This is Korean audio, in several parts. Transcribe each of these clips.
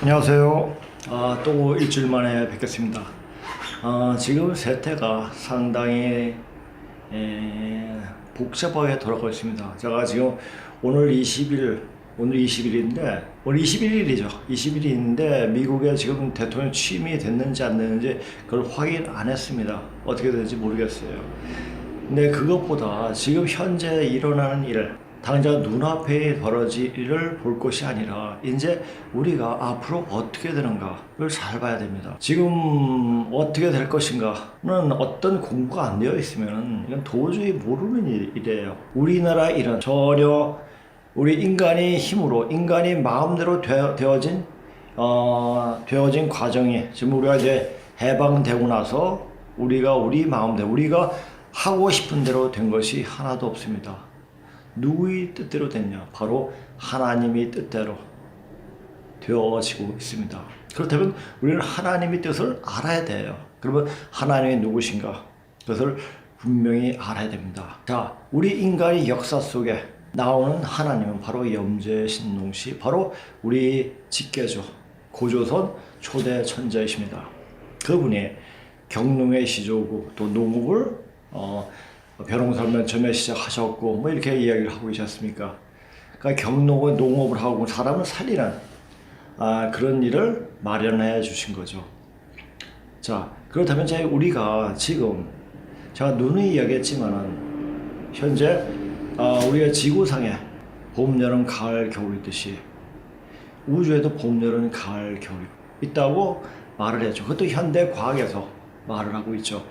안녕하세요. 또 일주일 만에 뵙겠습니다. 지금 세태가 상당히 복잡하게 돌아가고 있습니다. 제가 지금 오늘 20일, 오늘 20일인데, 오늘 21일이죠. 21일인데, 미국에 지금 대통령 취임이 됐는지 안 됐는지 그걸 확인 안 했습니다. 어떻게 되는지 모르겠어요. 근데 그것보다 지금 현재 일어나는 일, 당장 눈앞에 벌어질 일을 볼 것이 아니라 이제 우리가 앞으로 어떻게 되는가를 잘 봐야 됩니다. 지금 어떻게 될 것인가는 어떤 공부가 안 되어 있으면 이건 도저히 모르는 일이에요. 우리나라 일은 전혀 우리 인간의 힘으로 인간이 마음대로 되어진 과정이 지금 우리가 이제 해방되고 나서 우리가 우리 마음대로 우리가 하고 싶은 대로 된 것이 하나도 없습니다. 누구의 뜻대로 됐냐? 바로 하나님의 뜻대로 되어지고 있습니다. 그렇다면 우리는 하나님의 뜻을 알아야 돼요. 그러면 하나님이 누구신가? 그것을 분명히 알아야 됩니다. 자, 우리 인간의 역사 속에 나오는 하나님은 바로 염제신농시, 바로 우리 직계조, 고조선 초대 천자이십니다. 그분이 경농의 시조고 또 농업을 벼농사를 맨 처음에 시작하셨고 뭐 이렇게 이야기를 하고 계셨습니까? 그러니까 경농은 농업을 하고 사람을 살리는 그런 일을 마련해 주신 거죠. 자, 그렇다면 우리가 지금 제가 누누이 이야기했지만은 현재 우리가 지구상에 봄, 여름, 가을, 겨울 있듯이 우주에도 봄, 여름, 가을, 겨울이 있다고 말을 했죠. 그것도 현대 과학에서 말을 하고 있죠.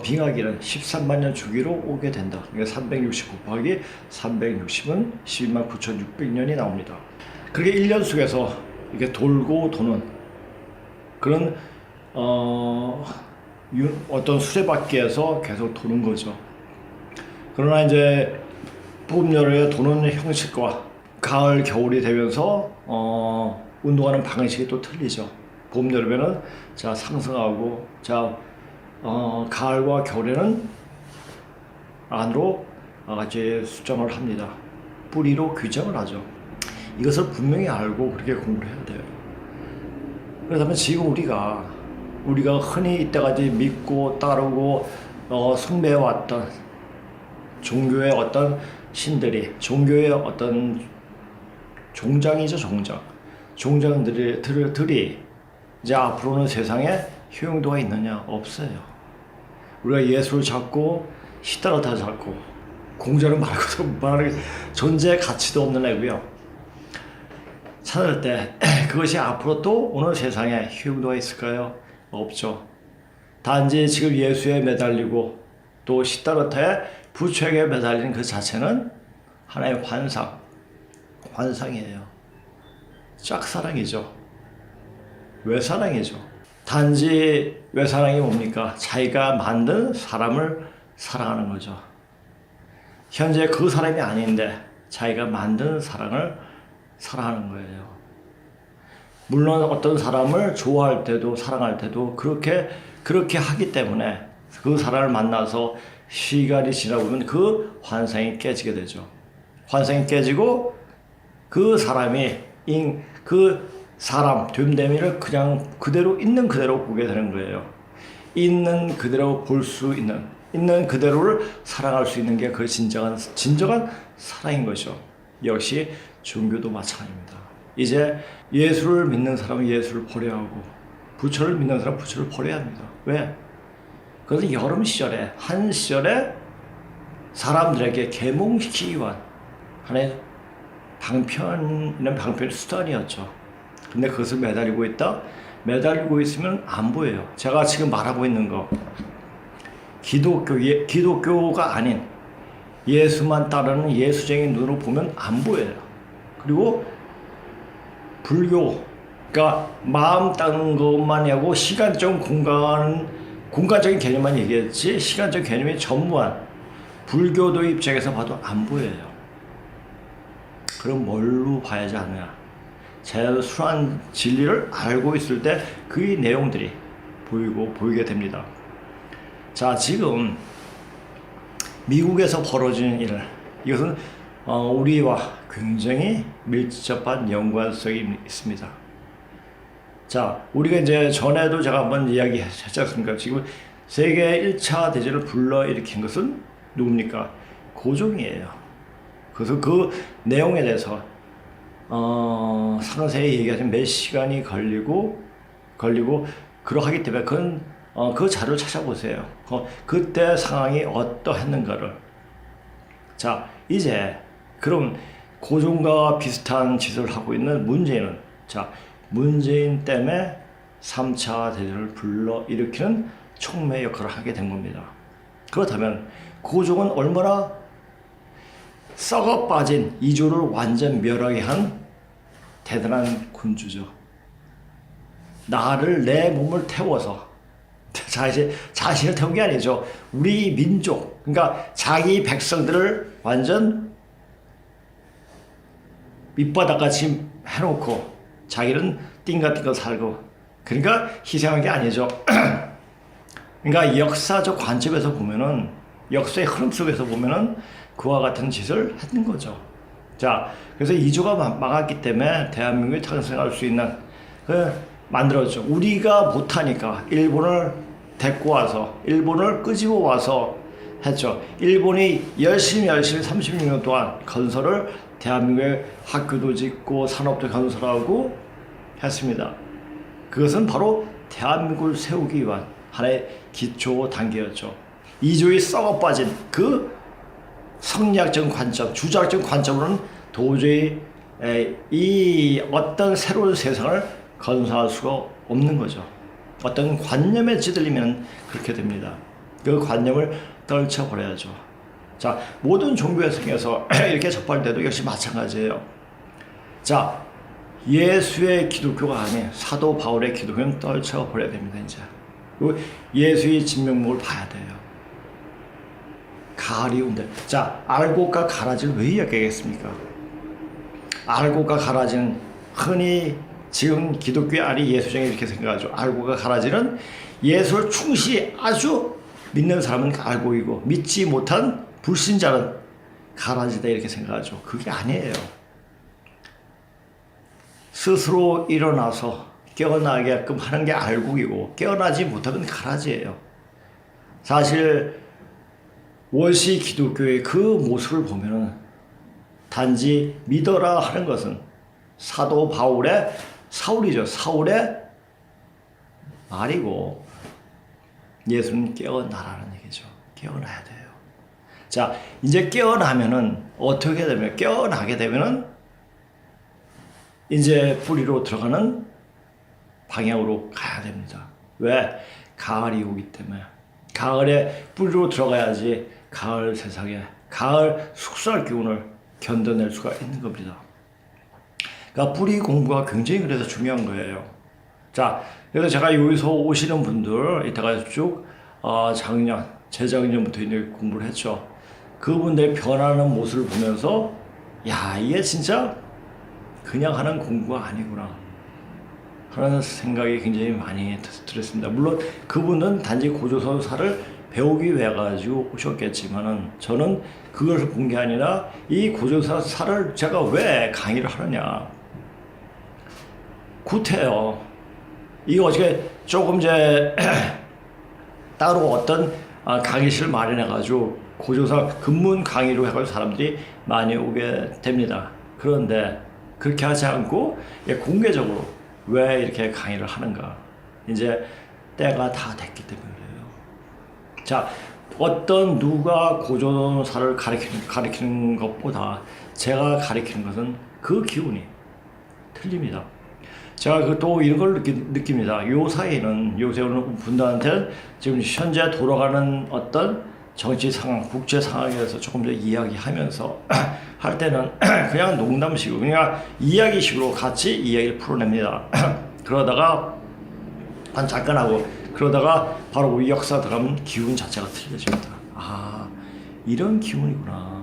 빙하기는 13만 년 주기로 오게 된다. 그러니까 360 곱하기 360은 12만 9,600년이 나옵니다. 그렇게 1년 속에서 이렇게 돌고 도는 그런 어떤 수레바퀴에서 계속 도는 거죠. 그러나 이제 봄, 여름에 도는 형식과 가을, 겨울이 되면서 운동하는 방식이 또 틀리죠. 봄, 여름에는 상승하고 가을과 겨울에는 안으로 이제 수정을 합니다. 뿌리로 규정을 하죠. 이것을 분명히 알고 그렇게 공부를 해야 돼요. 그렇다면 지금 우리가 흔히 이때까지 믿고 따르고 숭배해왔던 종교의 어떤 신들이 종교의 어떤 종장이죠. 종장들이 이제 앞으로는 세상에 효용도가 있느냐? 없어요. 우리가 예수를 찾고 시다르타 찾고 공자를 말할 존재 가치도 없는 애고요. 찾을 때 그것이 앞으로 또 오늘 세상에 효용도가 있을까요? 없죠. 단지 지금 예수에 매달리고 또 시다르타의 부처에게 매달리는 그 자체는 하나의 환상이에요. 짝사랑이죠. 외사랑이죠. 단지 외사랑이 뭡니까? 자기가 만든 사람을 사랑하는 거죠. 현재 그 사람이 아닌데 자기가 만든 사랑을 사랑하는 거예요. 물론 어떤 사람을 좋아할 때도 사랑할 때도 그렇게 하기 때문에 그 사람을 만나서 시간이 지나고 보면 그 환상이 깨지게 되죠. 환상이 깨지고 그 사람이 됨됨이를 그냥 그대로 있는 그대로 보게 되는 거예요. 있는 그대로 볼 수 있는 그대로를 사랑할 수 있는 게 그 진정한 사랑인 거죠. 역시 종교도 마찬가지입니다. 이제 예수를 믿는 사람은 예수를 버려야 하고 부처를 믿는 사람은 부처를 버려야 합니다. 왜? 그것은 여름 시절에 한 시절에 사람들에게 계몽시키기 위한 하나의 방편 수단이었죠. 근데 그것을 매달리고 있으면 안 보여요. 제가 지금 말하고 있는 거 기독교가 아닌 예수만 따르는 예수쟁이 눈으로 보면 안 보여요. 그리고 불교가 마음 따는 것만 하고 공간적인 개념만 얘기했지 시간적 개념이 전무한 불교도 입장에서 봐도 안 보여요. 그럼 뭘로 봐야지 않느냐? 자연스러운 진리를 알고 있을 때 그 내용들이 보이게 됩니다. 자, 지금 미국에서 벌어지는 이것은 우리와 굉장히 밀접한 연관성이 있습니다. 자, 우리가 이제 전에도 제가 한번 이야기했지 않습니까? 지금 세계 1차 대전을 불러일으킨 것은 누굽니까? 고종이에요. 그래서 그 내용에 대해서 상세히 얘기하자면 몇 시간이 걸리고 그러하기 때문에 그건 그 자료를 찾아보세요. 그때 상황이 어떠했는가를. 자, 이제 그럼 고종과 비슷한 짓을 하고 있는 문재인은, 자, 문재인 때문에 3차 대전을 불러일으키는 촉매 역할을 하게 된 겁니다. 그렇다면 고종은 얼마나 썩어 빠진 이조를 완전 멸하게 한 대단한 군주죠. 내 몸을 태워서, 자신을 태운 게 아니죠. 우리 민족, 그러니까 자기 백성들을 완전 밑바닥같이 해놓고 자기는 띵가띵가 살고, 그러니까 희생한 게 아니죠. 그러니까 역사적 관점에서 보면은, 역사의 흐름 속에서 보면은 그와 같은 짓을 했는 거죠. 자, 그래서 이조가 막았기 때문에 대한민국이 탄생할 수 있는 만들었죠. 우리가 못하니까 일본을 데리고 와서, 일본을 끄집어 와서 했죠. 일본이 열심히 36년 동안 건설을, 대한민국의 학교도 짓고 산업도 건설하고 했습니다. 그것은 바로 대한민국을 세우기 위한 하나의 기초 단계였죠. 이조에 썩어 빠진 그 성리학적 관점, 주자적 관점으로는 도저히 이 어떤 새로운 세상을 건설할 수가 없는 거죠. 어떤 관념에 찌들리면 그렇게 됩니다. 그 관념을 떨쳐버려야죠. 자, 모든 종교의 성에서 이렇게 접할 때도 역시 마찬가지예요. 자, 예수의 기독교가 아닌 사도 바울의 기독교는 떨쳐버려야 됩니다. 이제 예수의 진면목을 봐야 돼요. 가리운데, 자, 알곡과 가라지를 왜 이야기하겠습니까? 알곡과 가라지는 흔히 지금 기독교의 아리 예수쟁이 이렇게 생각하죠. 알곡과 가라지는 예수를 충실히 아주 믿는 사람은 알곡이고 믿지 못한 불신자는 가라지다 이렇게 생각하죠. 그게 아니에요. 스스로 일어나서 깨어나게끔 하는 게 알곡이고 깨어나지 못하면 가라지예요. 사실 원시 기독교의 그 모습을 보면은 단지 믿어라 하는 것은 사도 바울의 사울이죠. 사울의 말이고 예수는 깨어나라는 얘기죠. 깨어나야 돼요. 자, 이제 깨어나면은 어떻게 되면, 깨어나게 되면은 이제 뿌리로 들어가는 방향으로 가야 됩니다. 왜? 가을이 오기 때문에. 가을에 뿌리로 들어가야지 가을 세상에, 가을 숙성할 기운을 견뎌낼 수가 있는 겁니다. 그러니까 뿌리 공부가 굉장히 그래서 중요한 거예요. 자, 그래서 제가 여기서 오시는 분들, 이따가 쭉 작년, 재작년부터 이제 공부를 했죠. 그분들의 변하는 모습을 보면서, 야, 이게 진짜 그냥 하는 공부가 아니구나 하는 생각이 굉장히 많이 들었습니다. 물론 그분은 단지 고조선사를 배우기 위해 가지고 오셨겠지만은 저는 그것을 본 게 아니라 이 고조선사를 제가 왜 강의를 하느냐. 구태여. 이거 어떻게 조금 이제 따로 어떤 강의실을 마련해가지고 고조사 근문 강의로 해가지고 사람들이 많이 오게 됩니다. 그런데 그렇게 하지 않고 공개적으로 왜 이렇게 강의를 하는가? 이제 때가 다 됐기 때문이에요. 자, 어떤 누가 고조사를 가리키는 것보다 제가 가리키는 것은 그 기운이 틀립니다. 제가 또 이런 걸 느낍니다. 요 사이에는, 요새 오는 분들한테 지금 현재 돌아가는 어떤 정치 상황, 국제 상황에 대해서 조금 더 이야기하면서 할 때는 그냥 농담식으로, 그냥 이야기식으로 같이 이야기를 풀어냅니다. 그러다가 한 잠깐 하고, 그러다가 바로 우리 역사 들어가면 기운 자체가 틀려집니다. 아, 이런 기운이구나.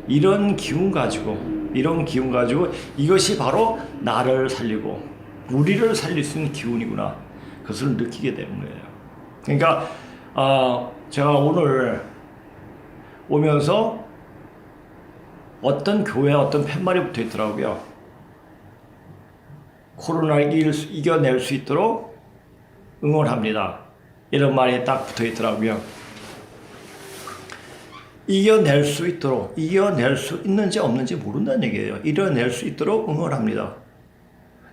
이런 기운 가지고 이것이 바로 나를 살리고 우리를 살릴 수 있는 기운이구나. 그것을 느끼게 되는 거예요. 그러니까 제가 오늘 오면서 어떤 교회 어떤 팻말이 붙어 있더라고요. 코로나를 이겨낼 수 있도록 응원합니다. 이런 말이 딱 붙어 있더라고요. 이겨낼 수 있는지 없는지 모른다는 얘기예요. 이겨낼 수 있도록 응원합니다.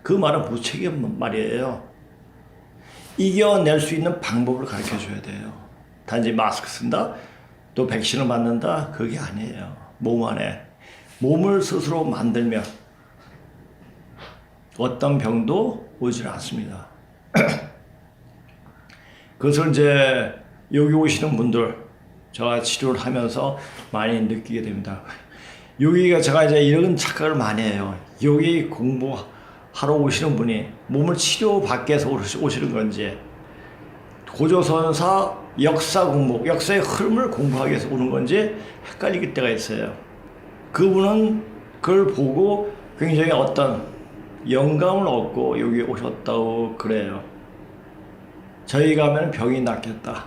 그 말은 무책임한 말이에요. 이겨낼 수 있는 방법을 가르쳐 줘야 돼요. 단지 마스크 쓴다, 또 백신을 맞는다, 그게 아니에요. 몸 안에. 몸을 스스로 만들면 어떤 병도 오질 않습니다. 그것을 이제 여기 오시는 분들, 제가 치료를 하면서 많이 느끼게 됩니다. 여기가 제가 이제 이런 착각을 많이 해요. 여기 공부하러 오시는 분이 몸을 치료받기 위해서 오시는 건지, 고조선사 역사 공부, 역사의 흐름을 공부하기 위해서 오는 건지 헷갈릴 때가 있어요. 그분은 그걸 보고 굉장히 어떤 영감을 얻고 여기 오셨다고 그래요. 저희 가면 병이 낫겠다.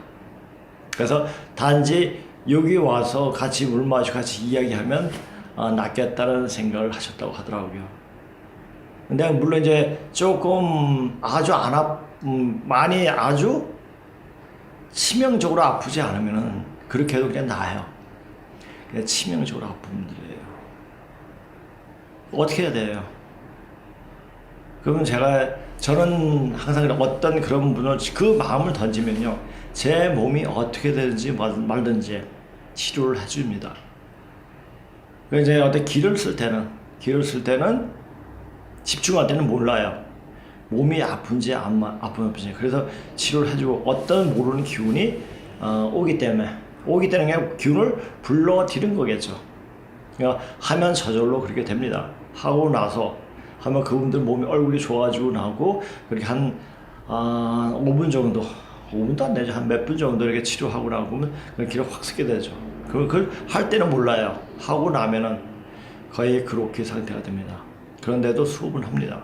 그래서 단지 여기 와서 같이 물 마시고 같이 이야기하면 낫겠다는 생각을 하셨다고 하더라고요. 근데 물론 이제 조금 많이 아주 치명적으로 아프지 않으면은 그렇게 해도 그냥 나아요. 그냥 치명적으로 아픈 분들이에요. 어떻게 해야 돼요? 그러면 저는 항상 어떤 그런 분을 그 마음을 던지면요, 제 몸이 어떻게 되든지 말든지 치료를 해줍니다. 그래서 이제 어떤 길을 쓸 때는 집중할 때는 몰라요. 몸이 아픈지 아픈지. 그래서 치료를 해주고 어떤 모르는 기운이 오기 때문에 그냥 기운을 불러들인 거겠죠. 그러니까 하면 저절로 그렇게 됩니다. 하고 나서 하면 그분들 몸이 얼굴이 좋아지고 나고 그렇게 한 5분 정도, 5분도 안 되죠. 한 몇 분 정도 이렇게 치료하고 나면 그 기를 확 쓰게 되죠. 그걸 할 때는 몰라요. 하고 나면은 거의 그렇게 상태가 됩니다. 그런데도 수업을 합니다.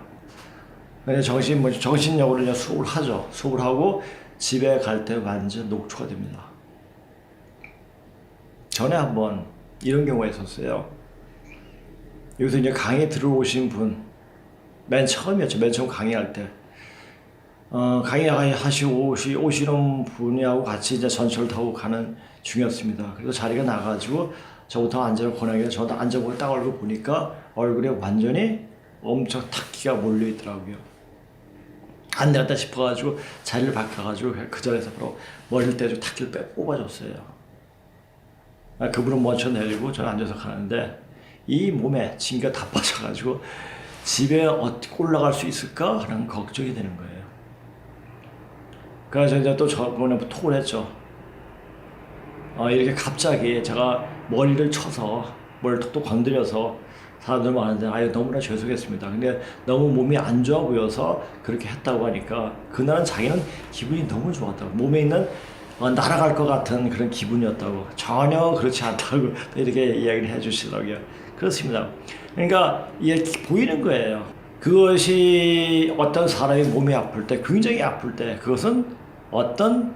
정신력으로 이제 수업을 하죠. 수업을 하고 집에 갈 때 완전 녹초가 됩니다. 전에 한번 이런 경우가 있었어요. 여기서 이제 강의 들어오신 분, 맨 처음이었죠. 맨 처음 강의할 때. 강의하시고 오시는 분이하고 같이 이제 전철 타고 가는 중이었습니다. 그래서 자리가 나가지고 저부터 앉으라고 권하길래 저도 앉아보고 딱 얼굴 보니까 얼굴에 완전히 엄청 탁기가 몰려있더라고요. 안 되겠다 싶어가지고 자리를 바꿔가지고 그 자리에서 바로 머리를 떼주고 탁기를 뽑아줬어요. 그분은 먼저 내리고 저는 앉아서 가는데 이 몸에 진기가 다 빠져가지고 집에 어떻게 올라갈 수 있을까 하는 걱정이 되는 거예요. 그래서 이제 또 저번에 톡을 했죠. 이렇게 갑자기 제가 머리를 쳐서 머리를 톡톡 건드려서 사람들 많은데 너무나 죄송했습니다. 근데 너무 몸이 안 좋아 보여서 그렇게 했다고 하니까 그날은 자기는 기분이 너무 좋았다고, 몸에 있는 날아갈 것 같은 그런 기분이었다고, 전혀 그렇지 않다고 이렇게 이야기를 해주시더라고요. 그렇습니다. 그러니까 이게 보이는 거예요. 그것이 어떤 사람이 몸이 아플 때, 굉장히 아플 때, 그것은 어떤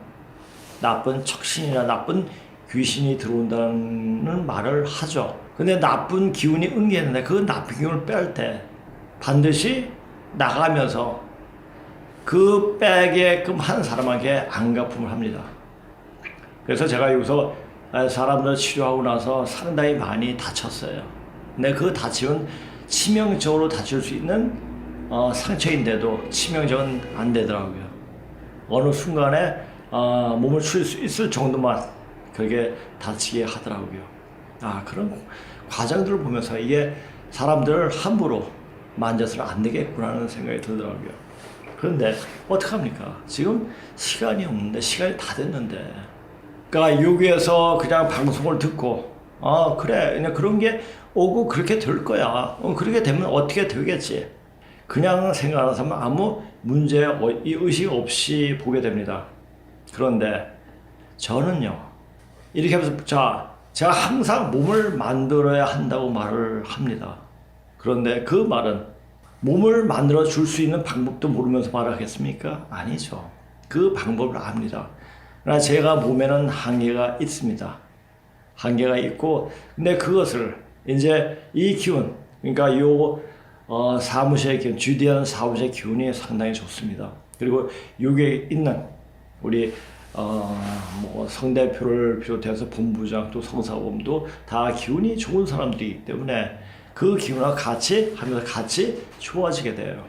나쁜 척신이나 나쁜 귀신이 들어온다는 말을 하죠. 근데 나쁜 기운이 응기했는데 그 나쁜 기운을 뺄 때 반드시 나가면서 그 빼게끔 한 사람에게 안갚음을 합니다. 그래서 제가 여기서 사람들 치료하고 나서 상당히 많이 다쳤어요. 근데 그 다치면 치명적으로 다칠 수 있는 상처인데도 치명적은 안 되더라고요. 어느 순간에 몸을 칠 수 있을 정도만 그렇게 다치게 하더라고요. 그런 과정들을 보면서 이게 사람들을 함부로 만져서는 안 되겠구나 하는 생각이 들더라고요. 그런데 어떡합니까? 지금 시간이 없는데, 시간이 다 됐는데. 그러니까 여기에서 그냥 방송을 듣고 그래, 그냥 그런 게 오고 그렇게 될 거야. 그렇게 되면 어떻게 되겠지. 그냥 생각하는 사람은 아무 문제, 의식 없이 보게 됩니다. 그런데 저는요, 이렇게 하면서 제가 항상 몸을 만들어야 한다고 말을 합니다. 그런데 그 말은 몸을 만들어 줄 수 있는 방법도 모르면서 말하겠습니까? 아니죠. 그 방법을 압니다. 그러나 제가 몸에는 한계가 있습니다. 한계가 있고, 근데 그것을 이제 이 기운, 그러니까 사무실의 기운, 주디한 사무실의 기운이 상당히 좋습니다. 그리고 여기에 있는 우리 뭐 성대표를 비롯해서 본부장 또 성사범도 다 기운이 좋은 사람들이기 때문에 그 기운과 같이 하면서 같이 좋아지게 돼요.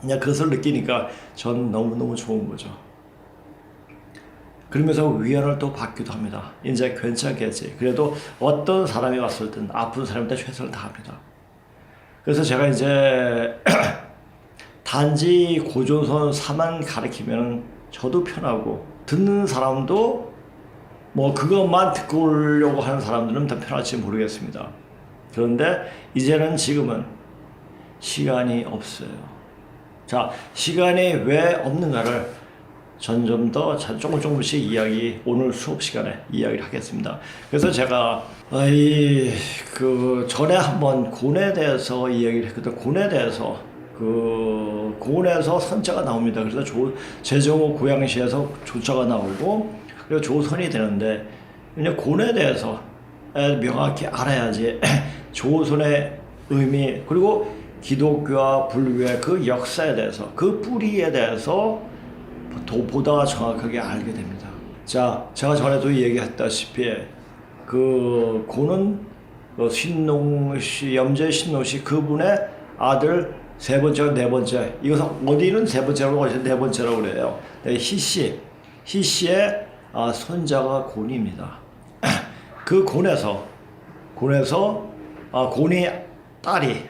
그냥 그것을 느끼니까 전 너무너무 좋은 거죠. 그러면서 위안을 또 받기도 합니다. 이제 괜찮겠지. 그래도 어떤 사람이 왔을 땐 아픈 사람한테 최선을 다합니다. 그래서 제가 이제 단지 고조선사만 가르치면 저도 편하고 듣는 사람도 뭐 그것만 듣고 오려고 하는 사람들은 더 편할지 모르겠습니다. 그런데 이제는 지금은 시간이 없어요. 자, 시간이 왜 없는가를 전 좀 더 조금씩 오늘 수업 시간에 이야기를 하겠습니다. 그래서 제가 전에 한번 곤에 대해서 이야기를 했거든요. 곤에 대해서 곤에서 선자가 나옵니다. 그래서 제정호 고양시에서 조자가 나오고 그리고 조선이 되는데 그냥 곤에 대해서 명확히 알아야지 조선의 의미 그리고 기독교와 불교의 그 역사에 대해서 그 뿌리에 대해서 보다 정확하게 알게 됩니다. 자, 제가 전에도 얘기했다시피 그 고는 신농씨, 염제 신농씨 그분의 아들 세 번째, 네 번째. 이것은 어디는 세 번째라고 하시죠? 네 번째라고 그래요. 희씨의 손자가 곤입니다. 그 곤에서 곤이 딸이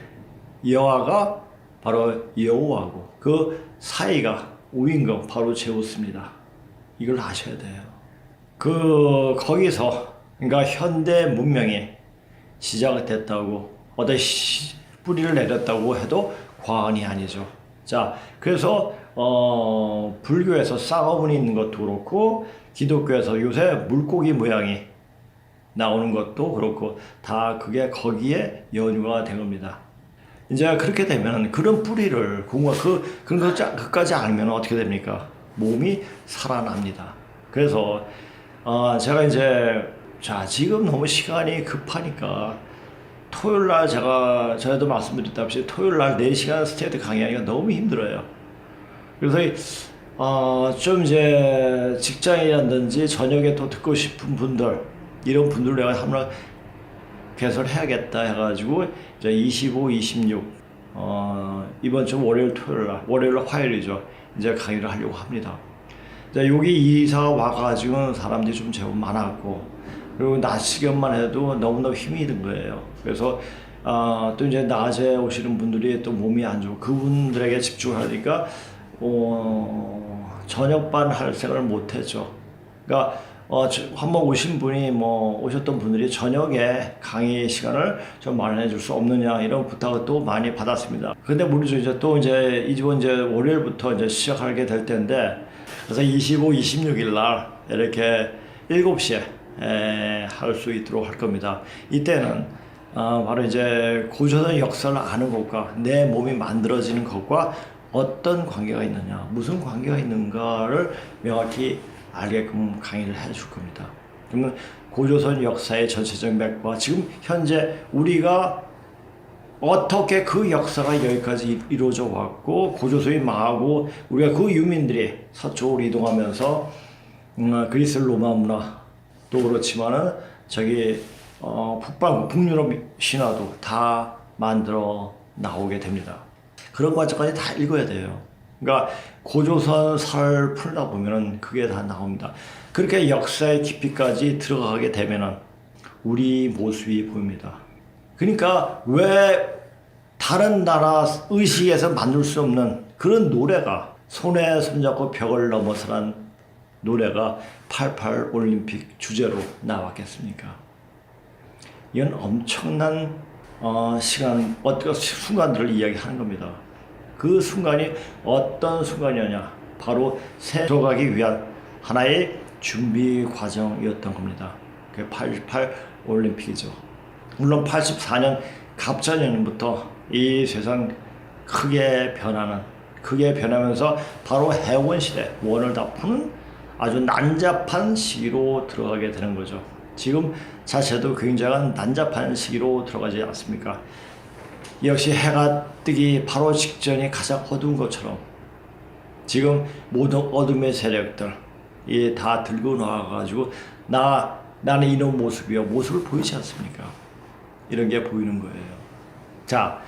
여아가 바로 여우하고 그 사이가 우임금 바로 제우스입니다. 이걸 아셔야 돼요. 거기서 그러니까 현대 문명이 시작됐다고 어떤 뿌리를 내렸다고 해도 과언이 아니죠. 자, 그래서 불교에서 쌍화문이 있는 것도 그렇고 기독교에서 요새 물고기 모양이 나오는 것도 그렇고 다 그게 거기에 연유가 된 겁니다. 이제 그렇게 되면 그런 뿌리를 그런 것까지 알면 어떻게 됩니까? 몸이 살아납니다. 그래서 제가 이제 지금 너무 시간이 급하니까 토요일날 전에도 말씀드렸다시피 토요일날 4시간 스테이트 강의하기가 너무 힘들어요. 그래서 좀 이제 직장이라든지 저녁에 또 듣고 싶은 분들 이런 분들 내가 한번 개설해야겠다 해가지고 이제 25, 26 이번 주 월요일 화요일이죠. 이제 강의를 하려고 합니다. 이제 여기 이사 와가지고 사람들이 좀 제법 많았고 그리고 낮 시간만 해도 너무너무 힘이 든 거예요. 그래서 또 이제 낮에 오시는 분들이 또 몸이 안 좋고 그분들에게 집중하니까 저녁반 할 생각을 못 했죠. 그러니까 한번 오신 분이 오셨던 분들이 저녁에 강의 시간을 좀 마련해 줄 수 없느냐 이런 부탁을 또 많이 받았습니다. 근데 물론 이번 이제 월요일부터 이제 시작하게 될 텐데 그래서 25, 26일 날 이렇게 7시에 할 수 있도록 할 겁니다. 이때는 바로 이제 고조선 역사를 아는 것과 내 몸이 만들어지는 것과 어떤 관계가 있느냐, 무슨 관계가 있는가를 명확히 알게끔 강의를 해줄 겁니다. 그러면 고조선 역사의 전체적 맥과 지금 현재 우리가 어떻게 그 역사가 여기까지 이루어져 왔고 고조선이 망하고 우리가 그 유민들이 서쪽으로 이동하면서 그리스 로마 문화도 그렇지만은 북유럽 신화도 다 만들어 나오게 됩니다. 그런 과정까지 다 읽어야 돼요. 그러니까 고조선 설 풀다 보면은 그게 다 나옵니다. 그렇게 역사의 깊이까지 들어가게 되면은 우리 모습이 보입니다. 그러니까 왜 다른 나라 의식에서 만들 수 없는 그런 노래가 손에 손잡고 벽을 넘어서란 노래가 88 올림픽 주제로 나왔겠습니까? 이건 엄청난 어떤 순간들을 이야기하는 겁니다. 그 순간이 어떤 순간이었냐? 바로 새 들어가기 위한 하나의 준비 과정이었던 겁니다. 그게 88 올림픽이죠. 물론 84년 갑자년부터 이 세상 크게 변하면서 바로 해원 시대, 원을 다 푸는 아주 난잡한 시기로 들어가게 되는 거죠. 지금 자체도 굉장한 난잡한 시기로 들어가지 않습니까? 역시 해가 뜨기 바로 직전이 가장 어두운 것처럼 지금 모든 어둠의 세력들 이 다 들고 나와가지고 나는 이런 모습이요 모습을 보이지 않습니까? 이런 게 보이는 거예요. 자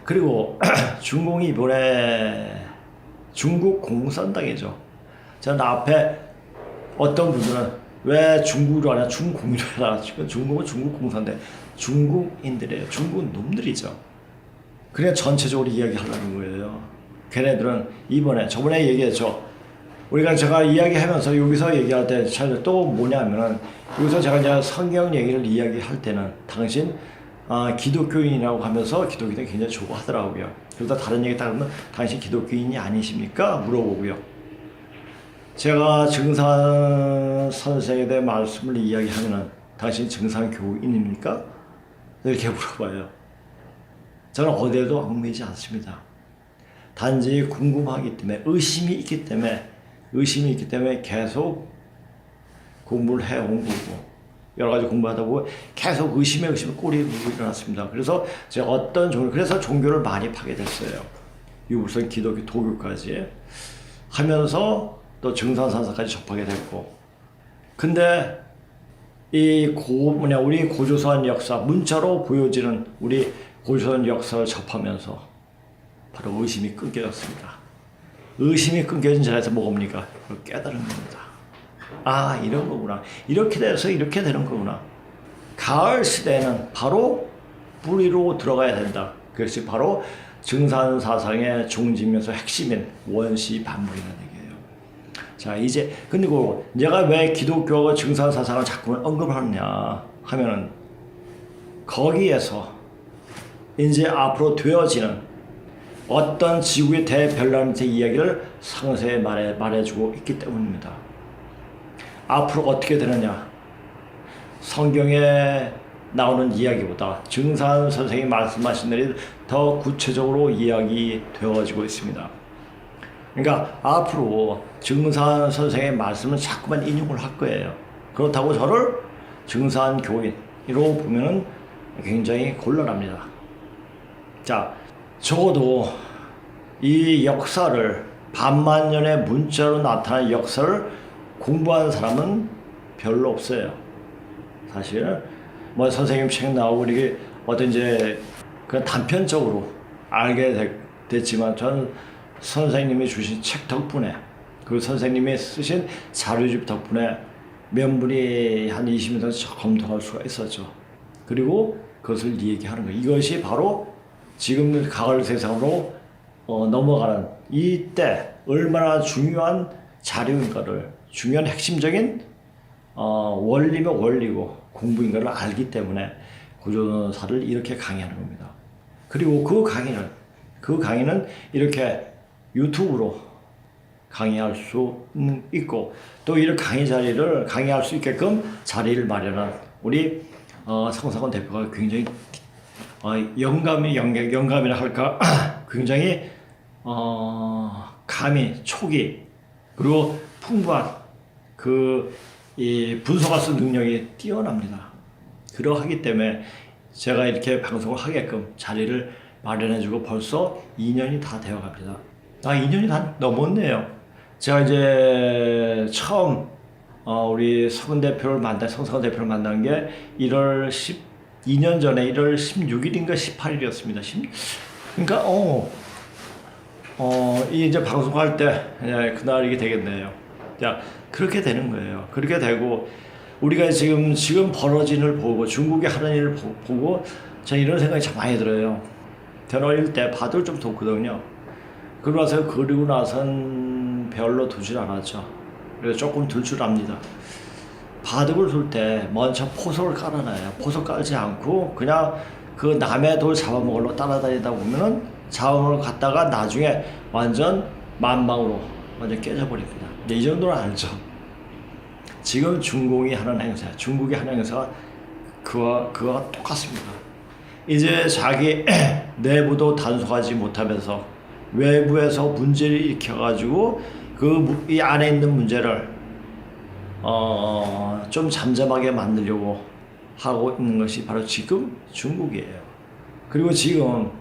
그리고 중공이 이번에 중국 공산당이죠. 자 앞에 어떤 분들은 왜 중국으로 하냐 중공이로 하냐 중국은 중국 공산당 중국인들이에요. 중국 놈들이죠. 그냥 전체적으로 이야기하려는 거예요. 걔네들은 이번에 저번에 얘기했죠. 우리가 제가 이야기하면서 여기서 얘기할 때 또 뭐냐면은 여기서 제가 이제 성경 얘기를 이야기할 때는 당신 기독교인이라고 하면서 기독교인이 굉장히 좋아하더라고요. 그러다 다른 얘기 따르면 당신 기독교인이 아니십니까? 물어보고요. 제가 증산 선생에 대해 말씀을 이야기하면은 당신 증산 교인입니까? 이렇게 물어봐요. 저는 어디에도 얽매이지 않습니다. 단지 궁금하기 때문에 의심이 있기 때문에 계속 공부를 해온 거고 여러 가지 공부하다 보고 계속 의심에 꼴이 일어났습니다. 그래서 제가 그래서 종교를 많이 파게 됐어요. 유불선 기독교 도교까지 하면서 또 증산사사까지 접하게 됐고 근데 우리 고조선 역사 문자로 보여지는 우리 고조선 역사를 접하면서 바로 의심이 끊겨졌습니다. 의심이 끊겨진 자리에서 뭡니까? 깨달은 겁니다. 이런 거구나. 이렇게 돼서 이렇게 되는 거구나. 가을 시대에는 바로 뿌리로 들어가야 된다. 그것이 바로 증산사상의 중심에서 핵심인 원시반문이라는 얘기예요. 자 이제 그리고 내가 왜 기독교와 증산사상을 자꾸 언급하느냐 하면은 거기에서 이제 앞으로 되어지는 어떤 지구의 대별난의 이야기를 상세히 말해주고 있기 때문입니다. 앞으로 어떻게 되느냐 성경에 나오는 이야기보다 증산 선생이 말씀하신 대로 더 구체적으로 이야기되어지고 있습니다. 그러니까 앞으로 증산 선생의 말씀을 자꾸만 인용을 할 거예요. 그렇다고 저를 증산 교인으로 보면 굉장히 곤란합니다. 자 적어도 이 역사를 반만년의 문자로 나타난 역사를 공부한 사람은 별로 없어요. 사실 뭐 선생님 책 나오고 이게 어떤 이제 그냥 단편적으로 알게 됐지만 저는 선생님이 주신 책 덕분에 그 선생님이 쓰신 자료집 덕분에 면분이 한 20년 검토할 수가 있었죠. 그리고 그것을 얘기하는 거예요. 이것이 바로 지금 가을 세상으로 넘어가는 이때 얼마나 중요한 자료인가를 중요한 핵심적인 원리면 원리고 공부인가를 알기 때문에 고조선사를 이렇게 강의하는 겁니다. 그리고 그 강의는 이렇게 유튜브로 강의할 수 있고 또 이런 강의할 수 있게끔 자리를 마련한 우리 성상원 대표가 굉장히 영감이라 할까 굉장히 감이 촉이 그리고 풍부한 이 분석할 능력이 뛰어납니다. 그러하기 때문에 제가 이렇게 방송을 하게끔 자리를 마련해주고 벌써 2년이 다 되어갑니다. 2년이 다 넘었네요. 제가 이제 처음 우리 성상원 대표를 만난 게 2년 전에 1월 16일인가 18일이었습니다. 그러니까 이제 방송할 때 그날 이게 되겠네요. 자, 그렇게 되는 거예요. 그렇게 되고 우리가 지금 벌어진 일을 보고 중국이 하는 일을 보고 저는 이런 생각이 참 많이 들어요. 저는 어릴 때 바둑을 좀 뒀거든요. 그리고 나선 별로 두질 않았죠. 그래서 조금 둘 줄 압니다. 바둑을 둘 때 먼저 포석을 깔아놔요. 포석 깔지 않고 그냥 그 남의 돌 잡아먹으러 따라다니다 보면은 자원을 갖다가 나중에 완전 만방으로 완전 깨져버립니다. 이 정도는 알죠. 지금 중국이 하는 행사가 그와 똑같습니다. 이제 자기 내부도 단속하지 못하면서 외부에서 문제를 일으켜가지고 이 안에 있는 문제를 좀 잠잠하게 만들려고 하고 있는 것이 바로 지금 중국이에요. 그리고 지금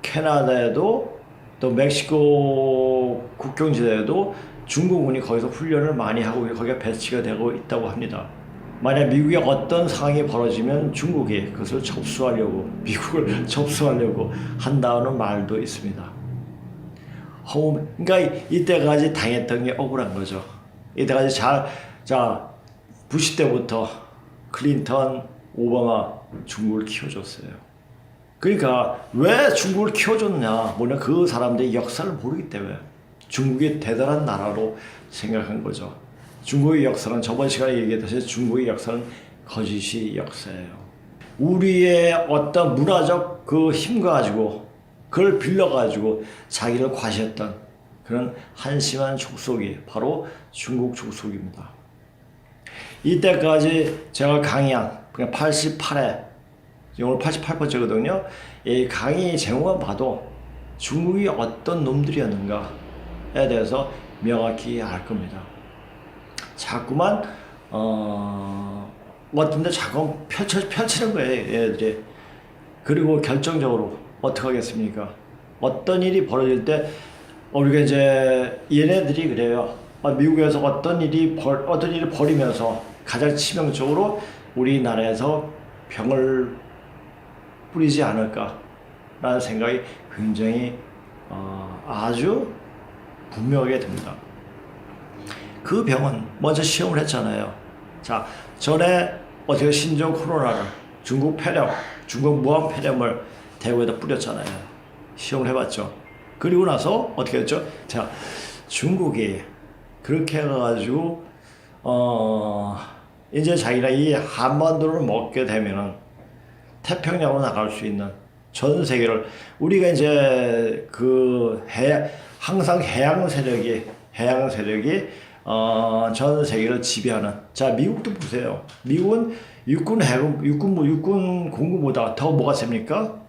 캐나다에도 또 멕시코 국경지대에도 중공군이 거기서 훈련을 많이 하고 거기에 배치가 되고 있다고 합니다. 만약 미국에 어떤 상황이 벌어지면 중국이 그것을 접수하려고 미국을 접수하려고 한다는 말도 있습니다. 그러니까 이때까지 당했던 게 억울한 거죠. 이때까지 부시 때부터 클린턴, 오바마 중국을 키워줬어요. 그러니까 왜 중국을 키워줬냐? 뭐냐, 그 사람들의 역사를 모르기 때문에 중국이 대단한 나라로 생각한 거죠. 중국의 역사는 저번 시간에 얘기했듯이 중국의 역사는 거짓이 역사예요. 우리의 어떤 문화적 그 힘 가지고 그걸 빌려가지고 자기를 과시했던 그런 한심한 족속이 바로 중국 족속입니다. 이때까지 제가 강의한 88회, 오늘 88번째거든요. 이 강의 제목만 봐도 중국이 어떤 놈들이었는가에 대해서 명확히 알 겁니다. 자꾸만 어떤데 자꾸 펼치는 거예요, 얘들이. 그리고 결정적으로 어떻게 하겠습니까? 어떤 일이 벌어질 때 우리가 이제 얘네들이 그래요. 미국에서 어떤 일이 벌이면서 가장 치명적으로 우리나라에서 병을 뿌리지 않을까라는 생각이 굉장히 아주 분명하게 듭니다. 그 병은 먼저 시험을 했잖아요. 자, 전에 어떻게 신종 코로나를 중국 무한 폐렴을 대구에다 뿌렸잖아요. 시험을 해봤죠. 그리고 나서 어떻게 했죠? 자, 중국이 그렇게 해가지고 이제 자기가 이 한반도를 먹게 되면은 태평양으로 나갈 수 있는 전 세계를 우리가 이제 항상 해양 세력이 전 세계를 지배하는. 자, 미국도 보세요. 미국은 육군 공군보다 더 뭐가 셉니까?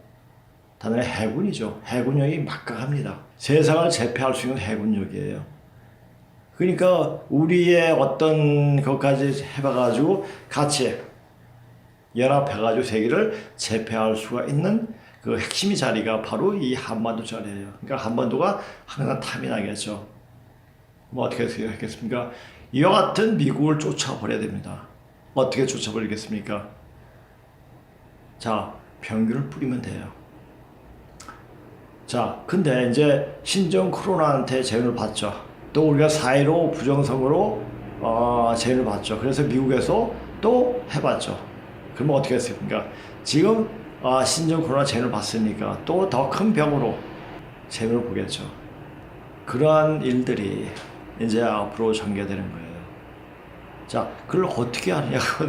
단순히 해군이죠. 해군력이 막강합니다. 세상을 제패할 수 있는 해군력이에요. 그러니까 우리의 어떤 것까지 해봐가지고 같이 연합해가지고 세계를 제패할 수가 있는 그 핵심의 자리가 바로 이 한반도 자리예요. 그러니까 한반도가 항상 탐이 나겠죠. 뭐 어떻게 하겠습니까? 이와 같은 미국을 쫓아버려야 됩니다. 어떻게 쫓아버리겠습니까? 자, 병균을 뿌리면 돼요. 자, 근데 이제 신종 코로나한테 재현을 받죠. 또 우리가 4.15 부정선거로 재현을 받죠. 그래서 미국에서 또 해봤죠. 그러면 어떻게 했습니까? 지금 신종 코로나 재현을 받으니까 또 더 큰 병으로 재현을 보겠죠. 그러한 일들이 이제 앞으로 전개되는 거예요. 자, 그걸 어떻게 하느냐고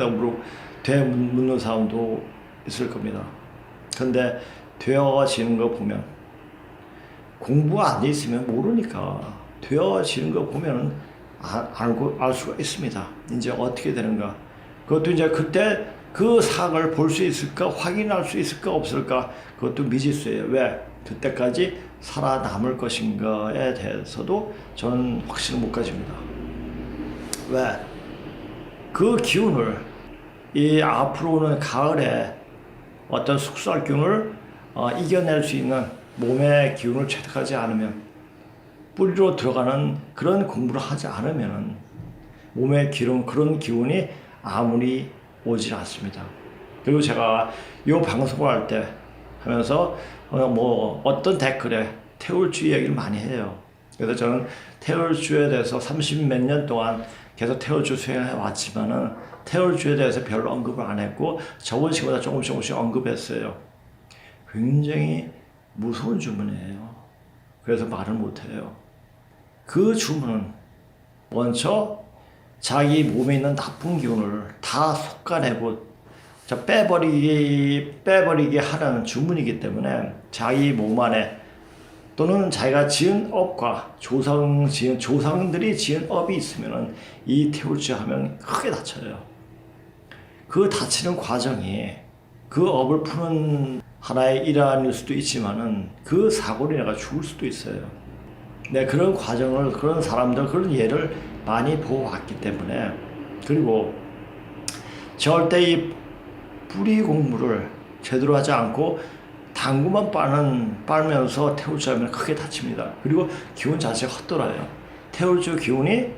묻는 사람도 있을 겁니다. 근데 되어지는 거 보면 공부가 안 돼 있으면 모르니까 되어지는 거 보면 알 수가 있습니다. 이제 어떻게 되는가. 그것도 이제 그때 그 사학을 볼 수 있을까, 확인할 수 있을까, 없을까, 그것도 미지수예요. 왜? 그때까지 살아남을 것인가에 대해서도 저는 확신을 못 가집니다. 왜? 그 기운을 이 앞으로 오는 가을에 어떤 숙소할 기운을 이겨낼 수 있는 몸의 기운을 체득하지 않으면, 뿌리로 들어가는 그런 공부를 하지 않으면 몸의 그런 기운이 아무리 오질 않습니다. 그리고 제가 이 방송을 할 때 하면서 뭐 어떤 댓글에 태울주 얘기를 많이 해요. 그래서 저는 태울주에 대해서 30 몇 년 동안 계속 태울주 수행해 왔지만은 태울주에 대해서 별로 언급을 안 했고 저번 시간보다 조금씩 언급했어요. 굉장히 무서운 주문이에요. 그래서 말을 못해요. 그 주문은 먼저 자기 몸에 있는 나쁜 기운을 다 솎아내고 빼버리게 하는 주문이기 때문에 자기 몸 안에 또는 자기가 지은 업과 조상들이 지은 업이 있으면 이 태울주 하면 크게 다쳐요. 그 다치는 과정이 그 업을 푸는 하나의 일환일 수도 있지만은 그 사고로 인해 죽을 수도 있어요. 네, 그런 과정을, 그런 사람들, 그런 예를 많이 보아왔기 때문에, 그리고 절대 이 뿌리 공부를 제대로 하지 않고 당구만 빨면서 태울 줄 알면 크게 다칩니다. 그리고 기운 자체가 헛돌아요. 태울 줄 기운이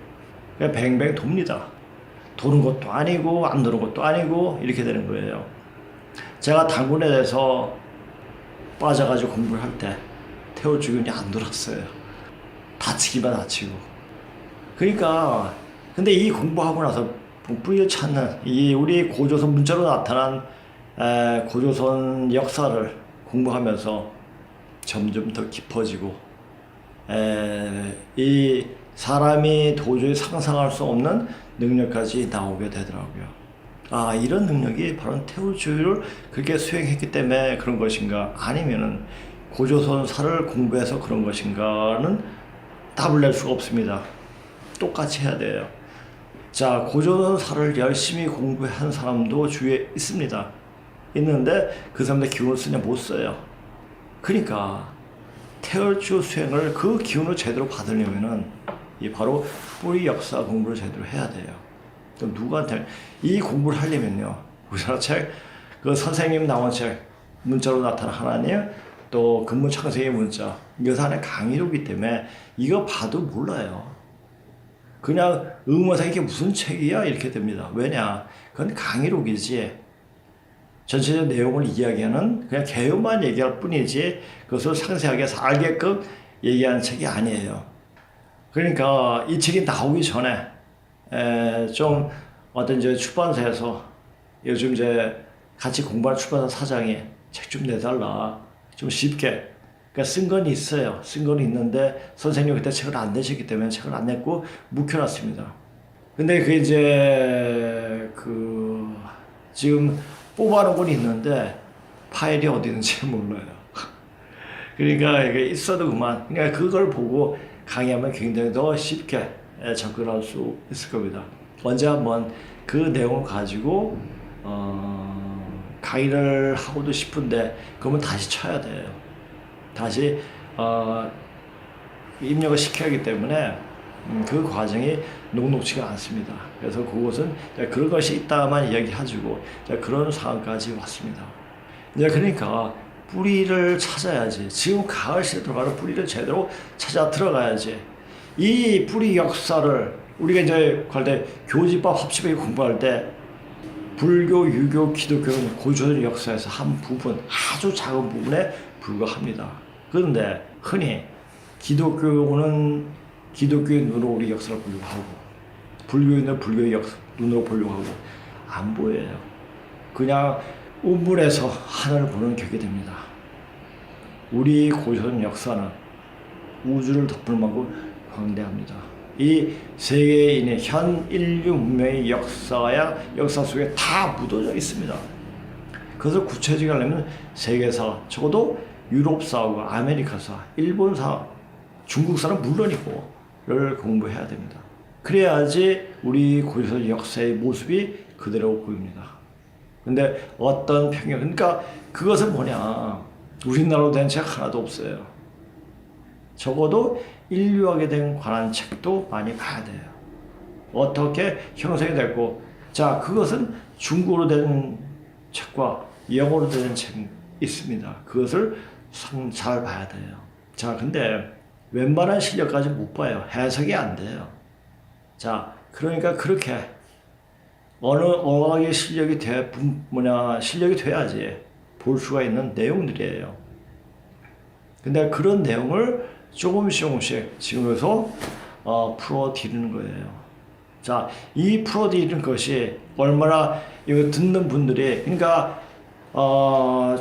그냥 뱅뱅 돕니다. 도는 것도 아니고 안 도는 것도 아니고 이렇게 되는 거예요. 제가 당군에 대해서 빠져가지고 공부를 할 때 태울 줄 기운이 안 돌았어요. 다치기만 다치고. 그러니까 근데 이 공부하고 나서 뿌리를 찾는 이 우리 고조선 문자로 나타난 고조선 역사를 공부하면서 점점 더 깊어지고 이 사람이 도저히 상상할 수 없는 능력까지 나오게 되더라고요. 아, 이런 능력이 바로 태울주의를 그렇게 수행했기 때문에 그런 것인가, 아니면은 고조선사를 공부해서 그런 것인가는 답을 낼 수가 없습니다. 똑같이 해야 돼요. 자, 고조선사를 열심히 공부한 사람도 주위에 있습니다. 있는데 그 사람들 기운을 쓰냐 못 써요. 그러니까 태울주 수행을 그 기운을 제대로 받으려면은 이 바로 뿌리 역사 공부를 제대로 해야 돼요. 또 누구한테 이 공부를 하려면요, 우리나라 책, 그 선생님 나온 책, 문자로 나타난 하나님, 또 근무창세의 문자, 이것 안에 강의록이기 때문에 이거 봐도 몰라요. 그냥 의문사 이게 무슨 책이야 이렇게 됩니다. 왜냐? 그건 강의록이지 전체적 내용을 이야기하는 그냥 개요만 얘기할 뿐이지 그것을 상세하게 알게끔 얘기하는 책이 아니에요. 그러니까 이 책이 나오기 전에 좀 어떤 이제 출판사에서 요즘 이제 같이 공부할 출판사 사장이 책 좀 내달라, 좀 쉽게. 그러니까 쓴 건 있어요. 쓴 건 있는데 선생님 그때 책을 안 내셨기 때문에 책을 안 냈고 묵혀놨습니다. 근데 그 이제 그 지금 뽑아놓은 건 있는데 파일이 어디 있는지 몰라요. 그러니까 이게 있어도 그만. 그러니까 그걸 보고 강의하면 굉장히 더 쉽게 접근할 수 있을 겁니다. 언제 한번 그 내용을 가지고 강의를 하고도 싶은데 그러면 다시 쳐야 돼요. 다시 입력을 시켜야 하기 때문에 그 과정이 녹록지가 않습니다. 그래서 그것은 그런 것이 있다만 이야기해주고 그런 상황까지 왔습니다. 이제 그러니까 뿌리를 찾아야지. 지금 가을 시에 들어가는 뿌리를 제대로 찾아 들어가야지. 이 뿌리 역사를 우리가 이제 할 때 교집합 합치배 공부할 때 불교, 유교, 기독교는 고조선 역사에서 한 부분, 아주 작은 부분에 불과합니다. 그런데 흔히 기독교는 기독교의 눈으로 우리 역사를 보려고 하고, 불교는 불교의 눈으로 보려고 하고, 안 보여요. 그냥 우물에서 하늘을 보는 격이 됩니다. 우리 고조선 역사는 우주를 덮을 만큼 광대합니다. 이 세계인의 현 인류 문명의 역사 속에 다 묻어져 있습니다. 그것을 구체적으로 하려면 세계사, 적어도 유럽사하고 아메리카사, 일본사, 중국사는 물론이고를 공부해야 됩니다. 그래야지 우리 고조선 역사의 모습이 그대로 보입니다. 근데 어떤 평형, 그러니까 그것은 뭐냐, 우리나라로 된 책 하나도 없어요. 적어도 인류학에 대한 관한 책도 많이 봐야 돼요. 어떻게 형성이 됐고, 자, 그것은 중국어로 된 책과 영어로 된 책이 있습니다. 그것을 잘 봐야 돼요. 자, 근데 웬만한 실력까지 못 봐요. 해석이 안 돼요. 자, 그러니까 그렇게 어느 어학의 실력이 실력이 돼야지 볼 수가 있는 내용들이에요. 근데 그런 내용을 조금씩 지금에서 풀어드리는 거예요. 자, 이 풀어드리는 것이 얼마나 이거 듣는 분들이, 그러니까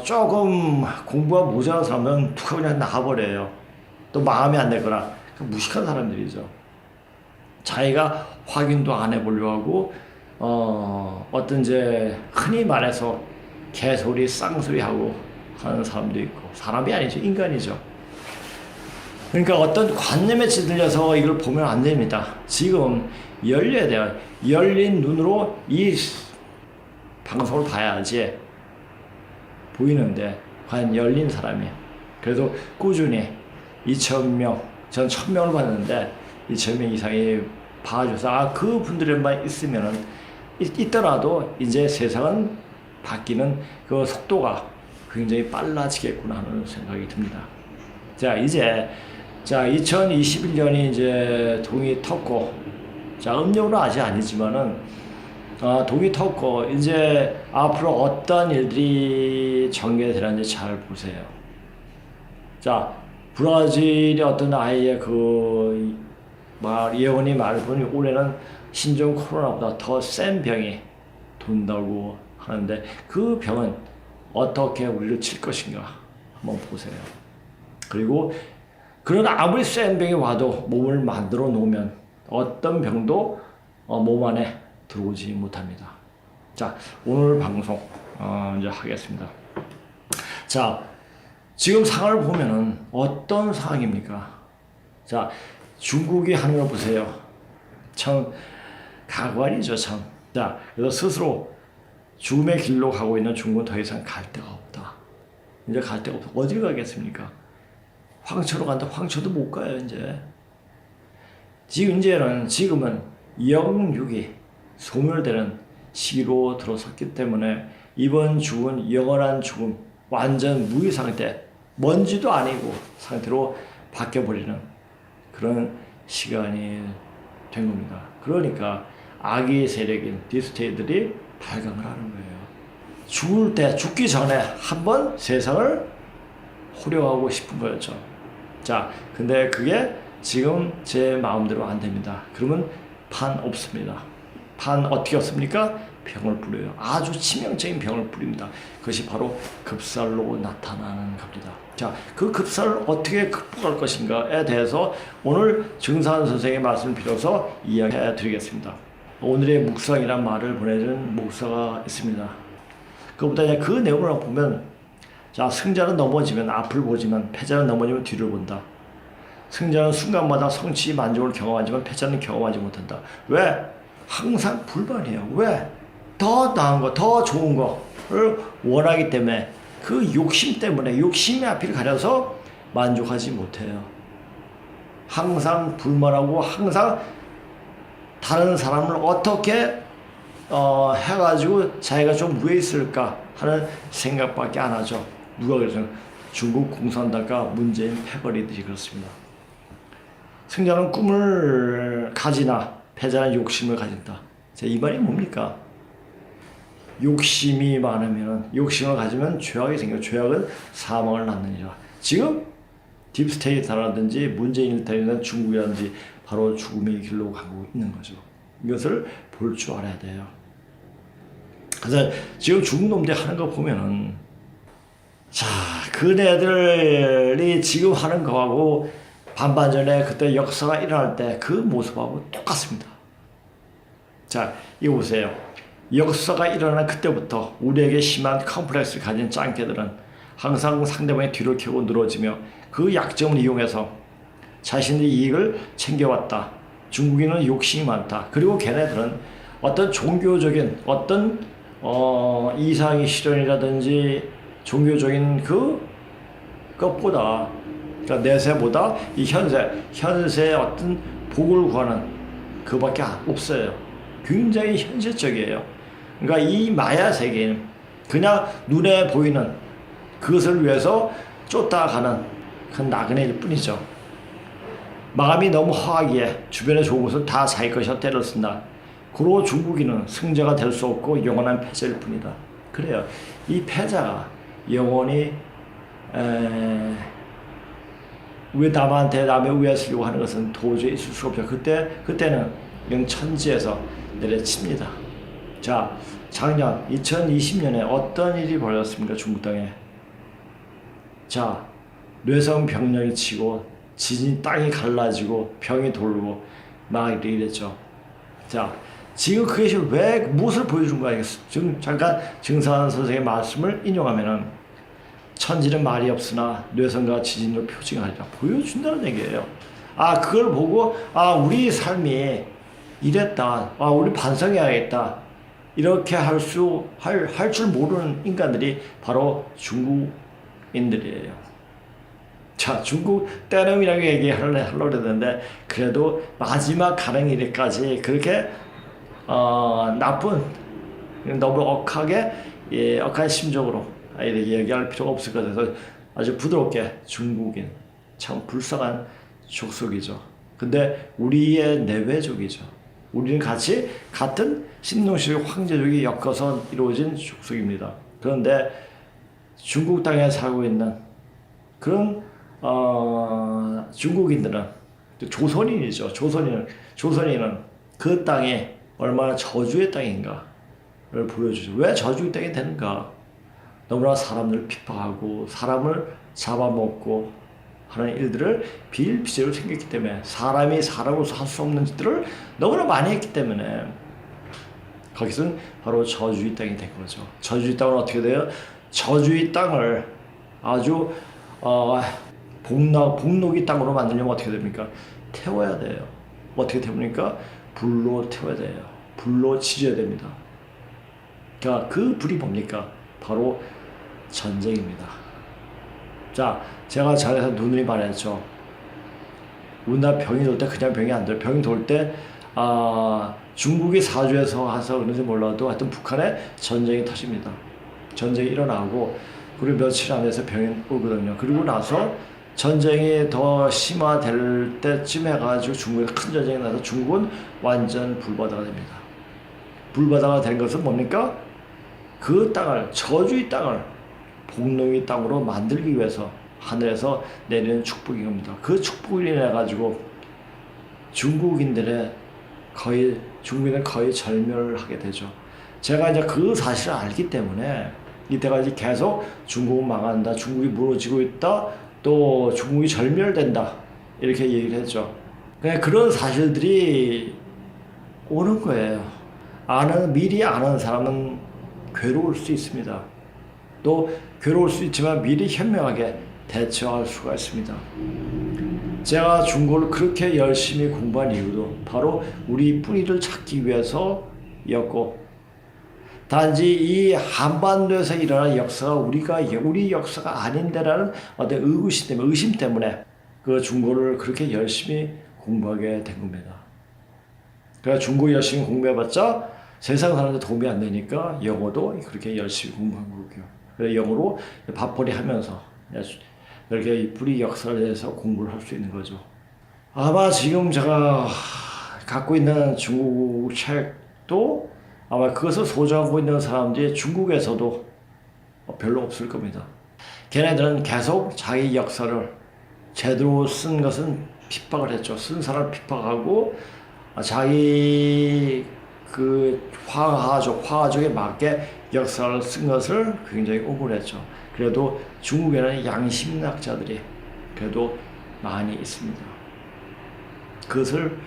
조금 공부가 모자란 사람은 툭 하고 그냥 나가버려요. 또 마음에 안 들거나 무식한 사람들이죠. 자기가 확인도 안 해보려고 하고 어떤 이제 흔히 말해서 개소리 쌍소리 하고 하는 사람도 있고, 사람이 아니죠, 인간이죠. 그러니까 어떤 관념에 찌들려서 이걸 보면 안 됩니다. 지금 열려야 돼요. 열린 눈으로 이 방송을 봐야지 보이는데, 과연 열린 사람이에요. 그래도 꾸준히 2,000명, 전 1,000명을 봤는데 2,000명 이상이 봐줘서 그 분들만 있으면은 있더라도 이제 세상은 바뀌는 그 속도가 굉장히 빨라지겠구나 하는 생각이 듭니다. 자, 이제 2021년이 이제 동이 텄고, 자, 음력으로 아직 아니지만은 동이 텄고 이제 앞으로 어떤 일들이 전개되는지 잘 보세요. 자, 브라질의 어떤 아이의 예언이 말해보니 올해는 신종 코로나보다 더 센 병이 돈다고 하는데 그 병은 어떻게 우리를 칠 것인가 한번 보세요. 그리고 그러나 아무리 센 병이 와도 몸을 만들어 놓으면 어떤 병도 몸 안에 들어오지 못합니다. 자, 오늘 방송 이제 하겠습니다. 자, 지금 상황을 보면은 어떤 상황입니까? 자, 중국이 하는 거 보세요. 참 가관이죠, 참. 자, 그래서 스스로 죽음의 길로 가고 있는 중국은 더 이상 갈 데가 없다. 이제 갈 데가 없다. 어디를 가겠습니까? 황처로 간다. 황처도 못 가요, 이제. 지금은 영육이 소멸되는 시기로 들어섰기 때문에 이번 죽은 영원한 죽음, 완전 무의 상태, 먼지도 아니고 상태로 바뀌어버리는 그런 시간이 된 겁니다. 그러니까 악의 세력인 디스테이들이 발광을 하는 거예요. 죽기 전에 한번 세상을 호려하고 싶은 거였죠. 자, 근데 그게 지금 제 마음대로 안 됩니다. 그러면 판 없습니다. 판 어떻게 없습니까? 병을 부려요. 아주 치명적인 병을 부립니다. 그것이 바로 급살로 나타나는 겁니다. 자, 그 급살을 어떻게 극복할 것인가에 대해서 오늘 정사한 선생의 말씀을 빌어서 이야기해 드리겠습니다. 오늘의 묵상이란 말을 보내준 목사가 있습니다. 그것보다 그 내용을 보면, 자, 승자는 넘어지면 앞을 보지만 패자는 넘어지면 뒤를 본다. 승자는 순간마다 성취 만족을 경험하지만 패자는 경험하지 못한다. 왜? 항상 불만이에요. 왜? 더 나은 거, 더 좋은 거를 원하기 때문에 그 욕심 때문에 욕심의 앞을 가려서 만족하지 못해요. 항상 불만하고 항상 다른 사람을 어떻게 해가지고 자기가 좀 위에 있을까 하는 생각밖에 안 하죠. 누가 그래서 중국 공산당과 문재인 패거리들이 그렇습니다. 승자는 꿈을 가지나 패자는 욕심을 가진다. 이 말이 뭡니까? 욕심이 많으면, 욕심을 가지면 죄악이 생겨요. 죄악은 사망을 낳느니라. 지금 딥스테이트라든지 문재인이라든지 중국이라든지 바로 죽음의 길로 가고 있는 거죠. 이것을 볼 줄 알아야 돼요. 그래서 지금 중국 놈들이 하는 거 보면은, 자, 그네들이 지금 하는 거하고 반반전에 그때 역사가 일어날 때 그 모습하고 똑같습니다. 자, 이거 보세요. 역사가 일어난 그때부터 우리에게 심한 컴플렉스를 가진 짱깨들은 항상 상대방의 뒤를 켜고 늘어지며 그 약점을 이용해서 자신의 이익을 챙겨왔다. 중국인은 욕심이 많다. 그리고 걔네들은 어떤 종교적인 어떤 이상의 실현이라든지 종교적인 그것보다, 그러니까 내세보다 이 현세의 어떤 복을 구하는 그밖에 없어요. 굉장히 현실적이에요. 그러니까 이 마야 세계는 그냥 눈에 보이는 그것을 위해서 쫓아가는 그 나그네일 뿐이죠. 마음이 너무 허하기에 주변의 좋은 것을 다 자기 것이라 때를 쓴다. 그러고 중국인은 승자가 될 수 없고 영원한 패자일 뿐이다. 그래요. 이 패자가 영원히 남의 위에 쓰려고 하는 것은 도저히 있을 수가 없죠. 그때는 영천지에서 내려칩니다. 자, 작년 2020년에 어떤 일이 벌어졌습니까? 중국 땅에. 자, 뇌성 병력이 치고 지진 땅이 갈라지고 병이 돌고 막 이랬죠. 자, 지금 그것이 왜 무엇을 보여준 거야? 지금 잠깐 증산 선생의 말씀을 인용하면은 천지는 말이 없으나 뇌성과 지진으로 표징하리라 보여준다는 얘기예요. 아, 그걸 보고 우리 삶이 이랬다. 우리 반성해야겠다. 이렇게 할 줄 모르는 인간들이 바로 중국인들이에요. 자, 중국 때름이라고 얘기하려고 했는데 그래도 마지막 가는 일까지 그렇게 나쁜, 너무 억한 심정으로 이렇게 얘기할 필요가 없을 것 같아서 아주 부드럽게 중국인 참 불쌍한 족속이죠. 근데 우리의 내외족이죠. 우리는 같은 신동식 황제족이 엮어서 이루어진 족속입니다. 그런데 중국 땅에 살고 있는 그런 중국인들은 조선인이죠. 조선인은 그 땅이 얼마나 저주의 땅인가를 보여주죠. 왜 저주의 땅이 되는가? 너무나 사람들을 핍박하고 사람을 잡아먹고 하는 일들을 비일비재로 생겼기 때문에 사람이 사람으로서 할 수 없는 짓들을 너무나 많이 했기 때문에 거기서는 바로 저주의 땅이 된 거죠. 저주의 땅은 어떻게 돼요? 저주의 땅을 아주 복록의 땅으로 만들려면 어떻게 됩니까? 태워야 돼요. 어떻게 태웁니까? 불로 태워야 돼요. 불로 지져야 됩니다. 그러니까 그 불이 뭡니까? 바로 전쟁입니다. 자, 제가 전에서 누누이 말했죠. 우리나라 병이 돌 때 그냥 병이 안 돼요. 병이 돌 때 중국이 사주에서 해서 그런지 몰라도 하여튼 북한에 전쟁이 터집니다. 전쟁이 일어나고 그리고 며칠 안에서 병이 오거든요. 그리고 나서 전쟁이 더 심화될 때쯤 해가지고 중국에 큰 전쟁이 나서 중국은 완전 불바다가 됩니다. 불바다가 된 것은 뭡니까? 그 땅을, 저주의 땅을 복록의 땅으로 만들기 위해서 하늘에서 내리는 축복인 겁니다. 그 축복을 인해 가지고 중국인은 거의 절멸하게 되죠. 제가 이제 그 사실을 알기 때문에 이때가 이제 계속 중국은 망한다, 중국이 무너지고 있다, 또 중국이 절멸된다 이렇게 얘기를 했죠. 그런 사실들이 오는 거예요. 미리 아는 사람은 괴로울 수 있습니다. 또 괴로울 수 있지만 미리 현명하게 대처할 수가 있습니다. 제가 중국어를 그렇게 열심히 공부한 이유도 바로 우리 뿌리를 찾기 위해서였고, 단지 이 한반도에서 일어난 역사가 우리 역사가 아닌데라는 어떤 의심 때문에 그 중국어를 그렇게 열심히 공부하게 된 겁니다. 그래서 중국어 열심히 공부해봤자 세상 사람한테 도움이 안 되니까 영어도 그렇게 열심히 공부한 거고요. 그래서 영어로 밥벌이 하면서 이렇게 뿌리 역사에 대해서 공부를 할 수 있는 거죠. 아마 지금 제가 갖고 있는 중국 책도 아마 그것을 소장하고 있는 사람들이 중국에서도 별로 없을 겁니다. 걔네들은 계속 자기 역사를 제대로 쓴 것은 핍박을 했죠. 쓴 사람을 핍박하고 자기 그 화가족에 맞게 역사를 쓴 것을 굉장히 억울했죠. 그래도 중국에는 양심학자들이 그래도 많이 있습니다. 그것을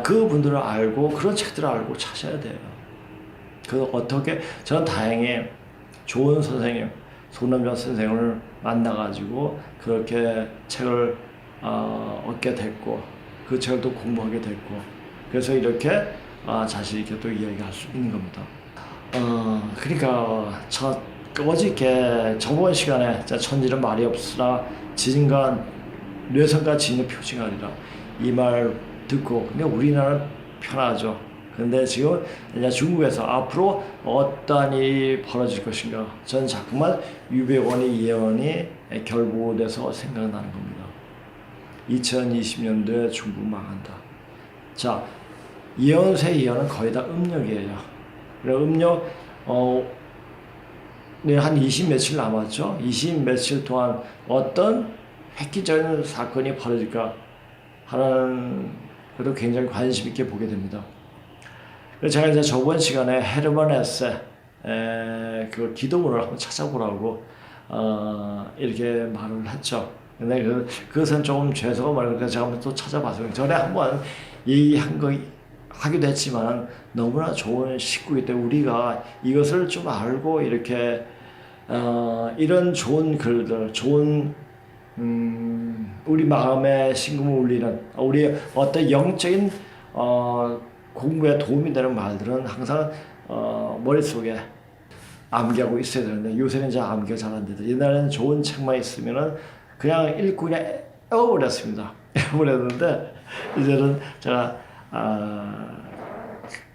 그분들을 알고 그런 책들을 알고 찾아야 돼요. 저는 다행히 좋은 선생님, 손남정 선생을 만나가지고 그렇게 책을 얻게 됐고 그 책을 또 공부하게 됐고 그래서 이렇게 자신 있게 또 이야기할 수 있는 겁니다. 그러니까 어저께 저번 시간에 천지는 말이 없으나 지진과 뇌성과 지진의 표징이 아니라 이 말 듣고 근데 우리나라는 편하죠. 근데 지금 이제 중국에서 앞으로 어떤 일이 벌어질 것인가 저는 자꾸만 유배원의 예언이 결부돼서 생각나는 겁니다. 2020년도에 중국 망한다. 자, 예언서의 예언은 거의 다 음력이에요. 음력 한 20 며칠 남았죠. 20 며칠 동안 어떤 획기적인 사건이 벌어질까 하는 것도 굉장히 관심 있게 보게 됩니다. 그래서 제가 이제 저번 시간에 헤르만 헤세 그 기도문을 한번 찾아보라고 이렇게 말을 했죠. 근데 그것은 조금 죄송한 말이니까 제가 한번 또 찾아봤어요. 전에 한번 하기도 했지만 너무나 좋은 식구이기 때문에 우리가 이것을 좀 알고 이렇게 이런 좋은 글들, 좋은 우리 마음에 심금을 울리는 우리 어떤 영적인 공부에 도움이 되는 말들은 항상 머릿속에 암기하고 있어야 되는데 요새는 이제 암기가 잘 안 되더라고요. 옛날에는 좋은 책만 있으면은 그냥 읽고 그냥 에워버렸습니다. 에워버렸는데 이제는 제가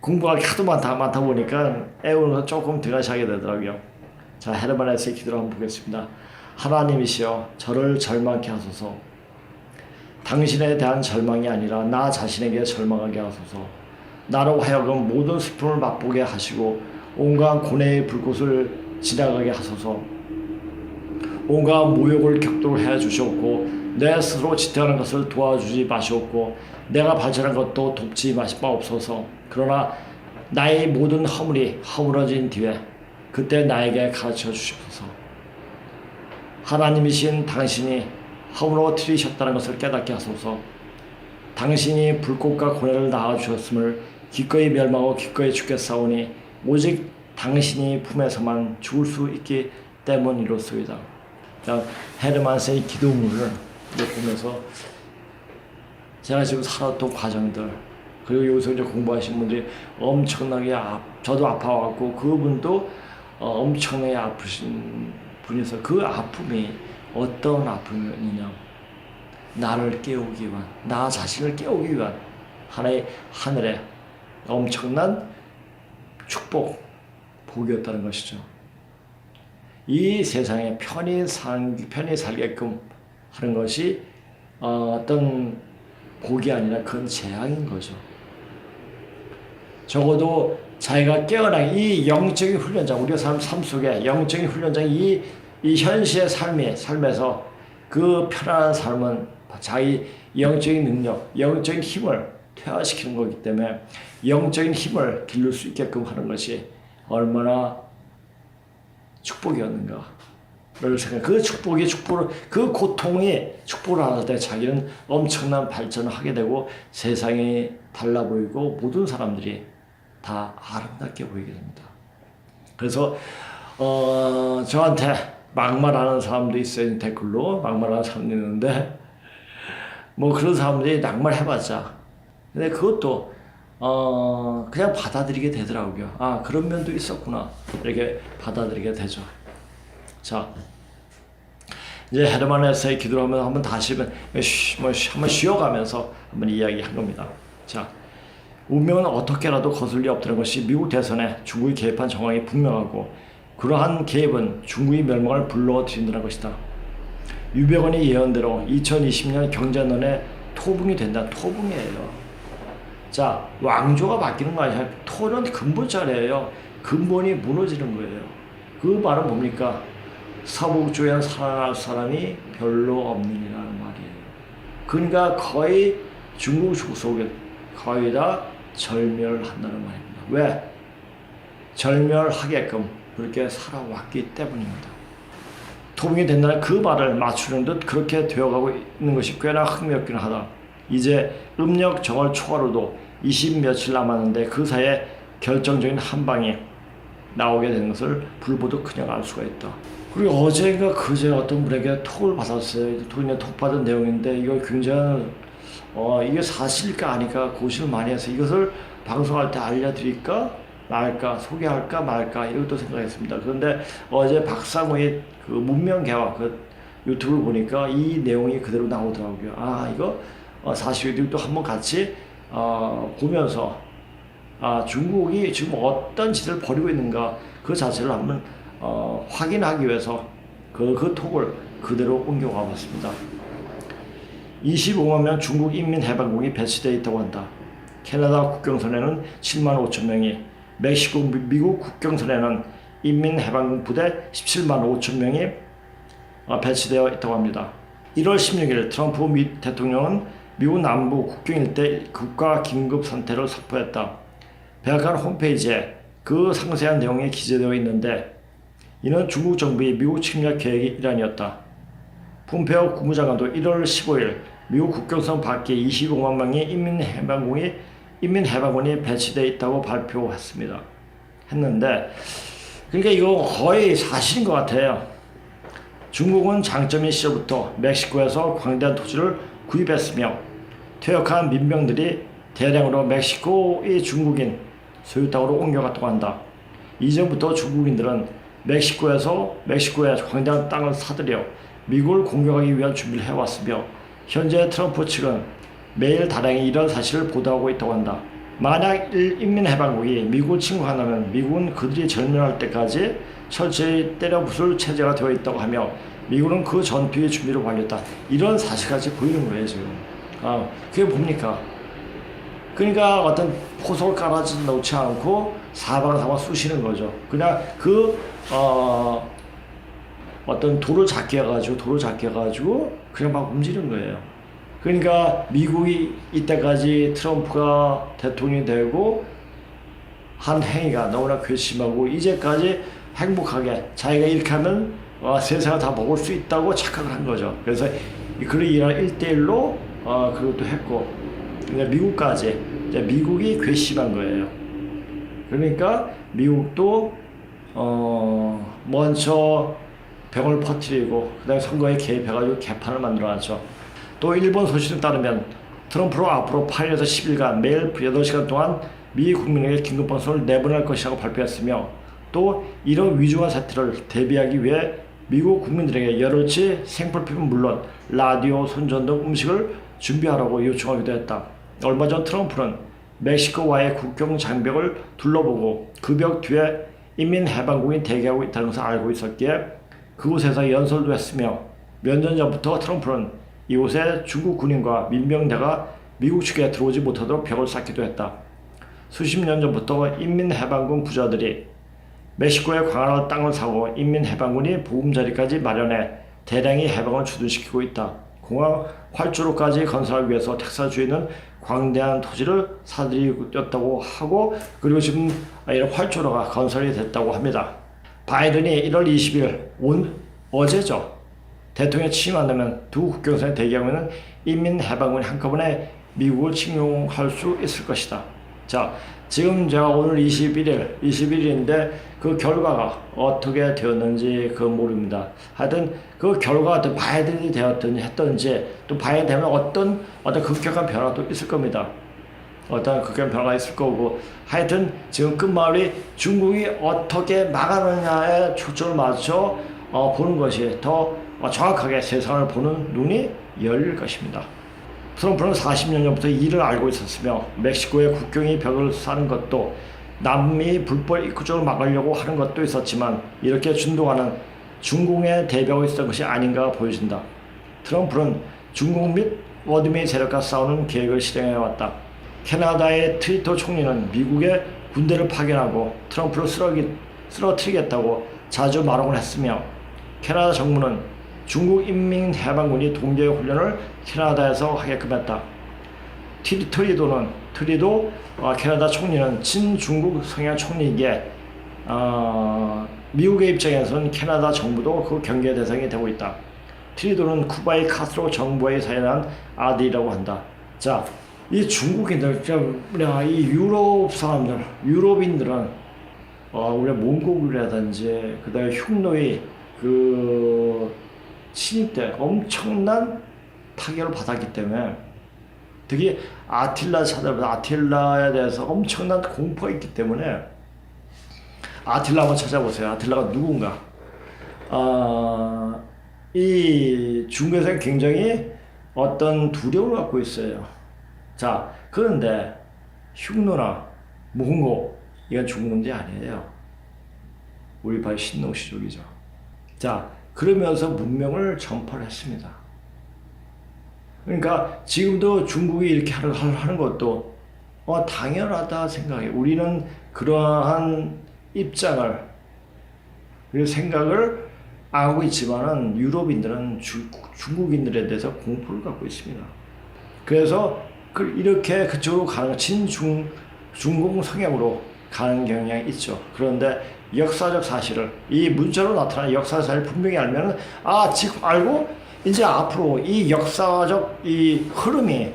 공부가 하도 많다 보니까 에우는 거 조금 덜 하게 되더라고요. 자, 헤르만 헤세의 기도를 한번 보겠습니다. 하나님이시여 저를 절망케 하소서. 당신에 대한 절망이 아니라 나 자신에게 절망하게 하소서. 나로 하여금 모든 슬픔을 맛보게 하시고 온갖 고뇌의 불꽃을 지나가게 하소서. 온갖 모욕을 격도로 해 주시옵고 내 스스로 지탱하는 것을 도와주지 마시옵고 내가 발전한 것도 돕지 마옵소서. 그러나 나의 모든 허물이 허물어진 뒤에 그때 나에게 가르쳐 주시옵소서. 하나님이신 당신이 허물어뜨리셨다는 것을 깨닫게 하소서. 당신이 불꽃과 고뇌를 낳아주셨음을 기꺼이 멸망하고 기꺼이 죽겠사오니 오직 당신이 품에서만 죽을 수 있기 때문이로소이다. 헤르만스의 기도문을 보면서 제가 지금 살았던 과정들, 그리고 여기서 이제 공부하신 분들이 엄청나게 저도 아파왔고 그분도 엄청나게 아프신 분이서 그 아픔이 어떤 아픔이냐, 나를 깨우기 위한, 나 자신을 깨우기 위한 하늘의 엄청난 축복, 복이었다는 것이죠. 이 세상에 편히 살게끔 하는 것이 어떤 복이 아니라 그건 재앙인 거죠. 적어도 자기가 깨어난 이 영적인 훈련장, 우리가 삶 속에 영적인 훈련장, 이 현실의 삶에서 그 편안한 삶은 자기 영적인 능력, 영적인 힘을 퇴화시키는 거기 때문에 영적인 힘을 기를 수 있게끔 하는 것이 얼마나 축복이었는가를 생각. 그 그 고통이 축복을 알았을 때 자기는 엄청난 발전을 하게 되고 세상이 달라 보이고 모든 사람들이 다 아름답게 보이게 됩니다. 그래서 저한테 막말하는 사람도 있어요. 댓글로 막말하는 사람도 있는데 뭐 그런 사람들이 낙말해봤자 근데 그것도 그냥 받아들이게 되더라고요. 아, 그런 면도 있었구나. 이렇게 받아들이게 되죠. 자, 이제 헤르만 헤세의 기도를 한번 다시 한번 쉬어가면서 한번 이야기한 겁니다. 자, 운명은 어떻게라도 거슬 리 없다는 것이 미국 대선에 중국이 개입한 정황이 분명하고 그러한 개입은 중국의 멸망을 불러들인다는 것이다. 유백원의 예언대로 2020년 경제난에 토붕이 된다. 토붕이에요. 자, 왕조가 바뀌는 거 아니야. 토는 근본자리예요. 근본이 무너지는 거예요. 그 말은 뭡니까? 서북조에 살아날 사람이 별로 없느니라는 말이에요. 그러니까 거의 중국 속에 거의 다 절멸한다는 말입니다. 왜? 절멸하게끔 그렇게 살아왔기 때문입니다. 토붕이 된다는 그 말을 맞추는 듯 그렇게 되어가고 있는 것이 꽤나 흥미롭긴 하다. 이제 음력 정월 초하루도 20 며칠 남았는데 그 사이에 결정적인 한 방이 나오게 된 것을 불보듯 그냥 알 수가 있다. 그리고 어제인가 그제 어떤 분에게 톡을 받았어요. 톡 받은 내용인데 이거 굉장히 이게 사실일까 아닐까 고심을 많이 해서 이것을 방송할 때 알려드릴까 말까 소개할까 말까 이것도 생각했습니다. 그런데 어제 박상우의 그 문명개화 그 유튜브를 보니까 이 내용이 그대로 나오더라고요. 아, 이거 사실도 또 한번 같이 보면서 중국이 지금 어떤 짓을 벌이고 있는가 그 자체를 한번 확인하기 위해서 그 톡을 그대로 옮겨와 봤습니다. 25만 명 중국 인민해방군이 배치되어 있다고 한다. 캐나다 국경선에는 7만 5천 명이, 멕시코 미국 국경선에는 인민해방군 부대 17만 5천 명이 배치되어 있다고 합니다. 1월 16일 트럼프 대통령은 미국 남부 국경 일대 국가 긴급 상태를 선포했다. 백악관 홈페이지에 그 상세한 내용이 기재되어 있는데 이는 중국 정부의 미국 침략 계획의 일환이었다. 폼페오 국무장관도 1월 15일 미국 국경선 밖에 25만 명의 인민해방군이 배치되어 있다고 발표했습니다. 했는데 그러니까 이거 거의 사실인 것 같아요. 중국은 장점인 시절부터 멕시코에서 광대한 토지를 구입했으며 퇴역한 민병들이 대량으로 멕시코의 중국인 소유 땅으로 옮겨갔다고 한다. 이전부터 중국인들은 멕시코에 광대한 땅을 사들여 미국을 공격하기 위한 준비를 해왔으며 현재 트럼프 측은 매일 다량의 이런 사실을 보도하고 있다고 한다. 만약 인민해방국이 미국을 침공한다면 미국은 그들이 절멸할 때까지 철저히 때려 부술 체제가 되어 있다고 하며 미국은 그 전투의 준비를 완료했다. 이런 사실까지 보이는 거예요 지금. 그게 뭡니까? 그러니까 어떤 포석을 깔아지 놓지 않고 사방사방 쑤시는 거죠. 그냥 어떤 돌을 작게 해가지고 그냥 막 움직이는 거예요. 그러니까 미국이 이때까지 트럼프가 대통령이 되고 한 행위가 너무나 괘씸하고 이제까지 행복하게 자기가 이렇게 하면 세상을 다 먹을 수 있다고 착각을 한 거죠. 그래서 그를 1대1로 그것도 했고 그러니까 미국까지 미국이 괘씸한 거예요. 그러니까 미국도 먼저 병을 퍼뜨리고 그다음에 선거에 개입해가지고 개판을 만들어놨죠. 또 일본 소식에 따르면 트럼프로 앞으로 8일에서 10일간 매일 8시간 동안 미 국민에게 긴급방송을 내보낼 것이라고 발표했으며 또 이런 위중한 사태를 대비하기 위해 미국 국민들에게 여럿이 생필품은 물론 라디오, 손전등, 음식을 준비하라고 요청하기도 했다. 얼마 전 트럼프는 멕시코와의 국경 장벽을 둘러보고 그 벽 뒤에 인민해방군이 대기하고 있다는 것을 알고 있었기에 그곳에서 연설도 했으며 몇 년 전부터 트럼프는 이곳에 중국 군인과 민병대가 미국 측에 들어오지 못하도록 벽을 쌓기도 했다. 수십 년 전부터 인민해방군 부자들이 멕시코의 광활한 땅을 사고 인민해방군이 보금자리까지 마련해 대량의 해방을 주둔시키고 있다. 공항 활주로까지 건설하기 위해서 텍사스주에는 광대한 토지를 사들이었다고 하고 그리고 지금 이런 활주로가 건설이 됐다고 합니다. 바이든이 1월 20일 어제죠. 대통령 취임한다면 두 국경선에 대기하고 있는 인민해방군이 한꺼번에 미국을 침공할 수 있을 것이다. 자, 지금 제가 오늘 21일인데 그 결과가 어떻게 되었는지 모릅니다. 하여튼 그 결과가 바이든이 되었든지 했든지 또 바이든 되면 어떤 급격한 변화도 있을 겁니다. 어떤 급격한 변화가 있을 거고 하여튼 지금 끝말이 중국이 어떻게 막아내느냐에 초점을 맞춰 보는 것이 더 정확하게 세상을 보는 눈이 열릴 것입니다. 트럼프는 40년 전부터 이를 알고 있었으며 멕시코의 국경이 벽을 쌓는 것도 남미 불법 입구 쪽을 막으려고 하는 것도 있었지만 이렇게 준동하는 중공의 대비하고 있었던 것이 아닌가 보여진다. 트럼프는 중국 및 어드미 세력과 싸우는 계획을 실행해왔다. 캐나다의 트위터 총리는 미국의 군대를 파견하고 트럼프를 쓰러뜨리겠다고 자주 말하곤 했으며 캐나다 정부는 중국 인민해방군이 동계 훈련을 캐나다에서 하게끔 했다. 트리도 캐나다 총리는 친중국 성향 총리이기에 미국의 입장에서는 캐나다 정부도 그 경계 대상이 되고 있다. 트리도는 쿠바의 카스트로 정부에 사연한 아들이라고 한다. 자, 이 중국인들, 이 유럽 사람들, 유럽인들은 우리 몽골이라든지 그다음에 흉노의 침입 때 엄청난 타격을 받았기 때문에 특히 아틸라 찾아보면 아틸라에 대해서 엄청난 공포가 있기 때문에 아틸라 한번 찾아보세요. 아틸라가 누군가? 이 중국에서는 굉장히 어떤 두려움을 갖고 있어요. 자, 그런데 흉노나 몽고 이건 중국 문제 아니에요. 우리 바로 신농시족이죠. 자, 그러면서 문명을 전파를 했습니다. 그러니까 지금도 중국이 이렇게 하는 것도 당연하다 생각해요. 우리는 그러한 입장을 생각을 안 하고 있지만은 유럽인들은 중국인들에 대해서 공포를 갖고 있습니다. 그래서 이렇게 그쪽으로 가는 중공 성향으로 가는 경향이 있죠. 그런데 역사적 사실을 이 문자로 나타나는 역사적 사실을 분명히 알면은 지금 알고 이제 앞으로 이 역사적 이 흐름이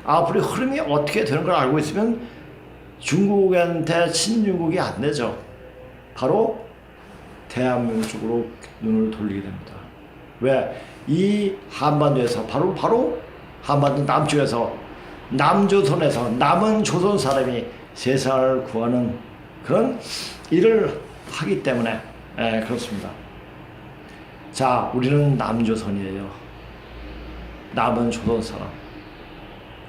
앞으로 흐름이 어떻게 되는 걸 알고 있으면 중국한테 친중국이 안 되죠. 바로 대한민국 쪽으로 눈을 돌리게 됩니다. 왜? 이 한반도에서 바로 한반도 남쪽에서 남조선에서 남은 조선 사람이 세상을 구하는 그런 일을 하기 때문에 그렇습니다. 자, 우리는 남조선이에요. 남은 조선 사람.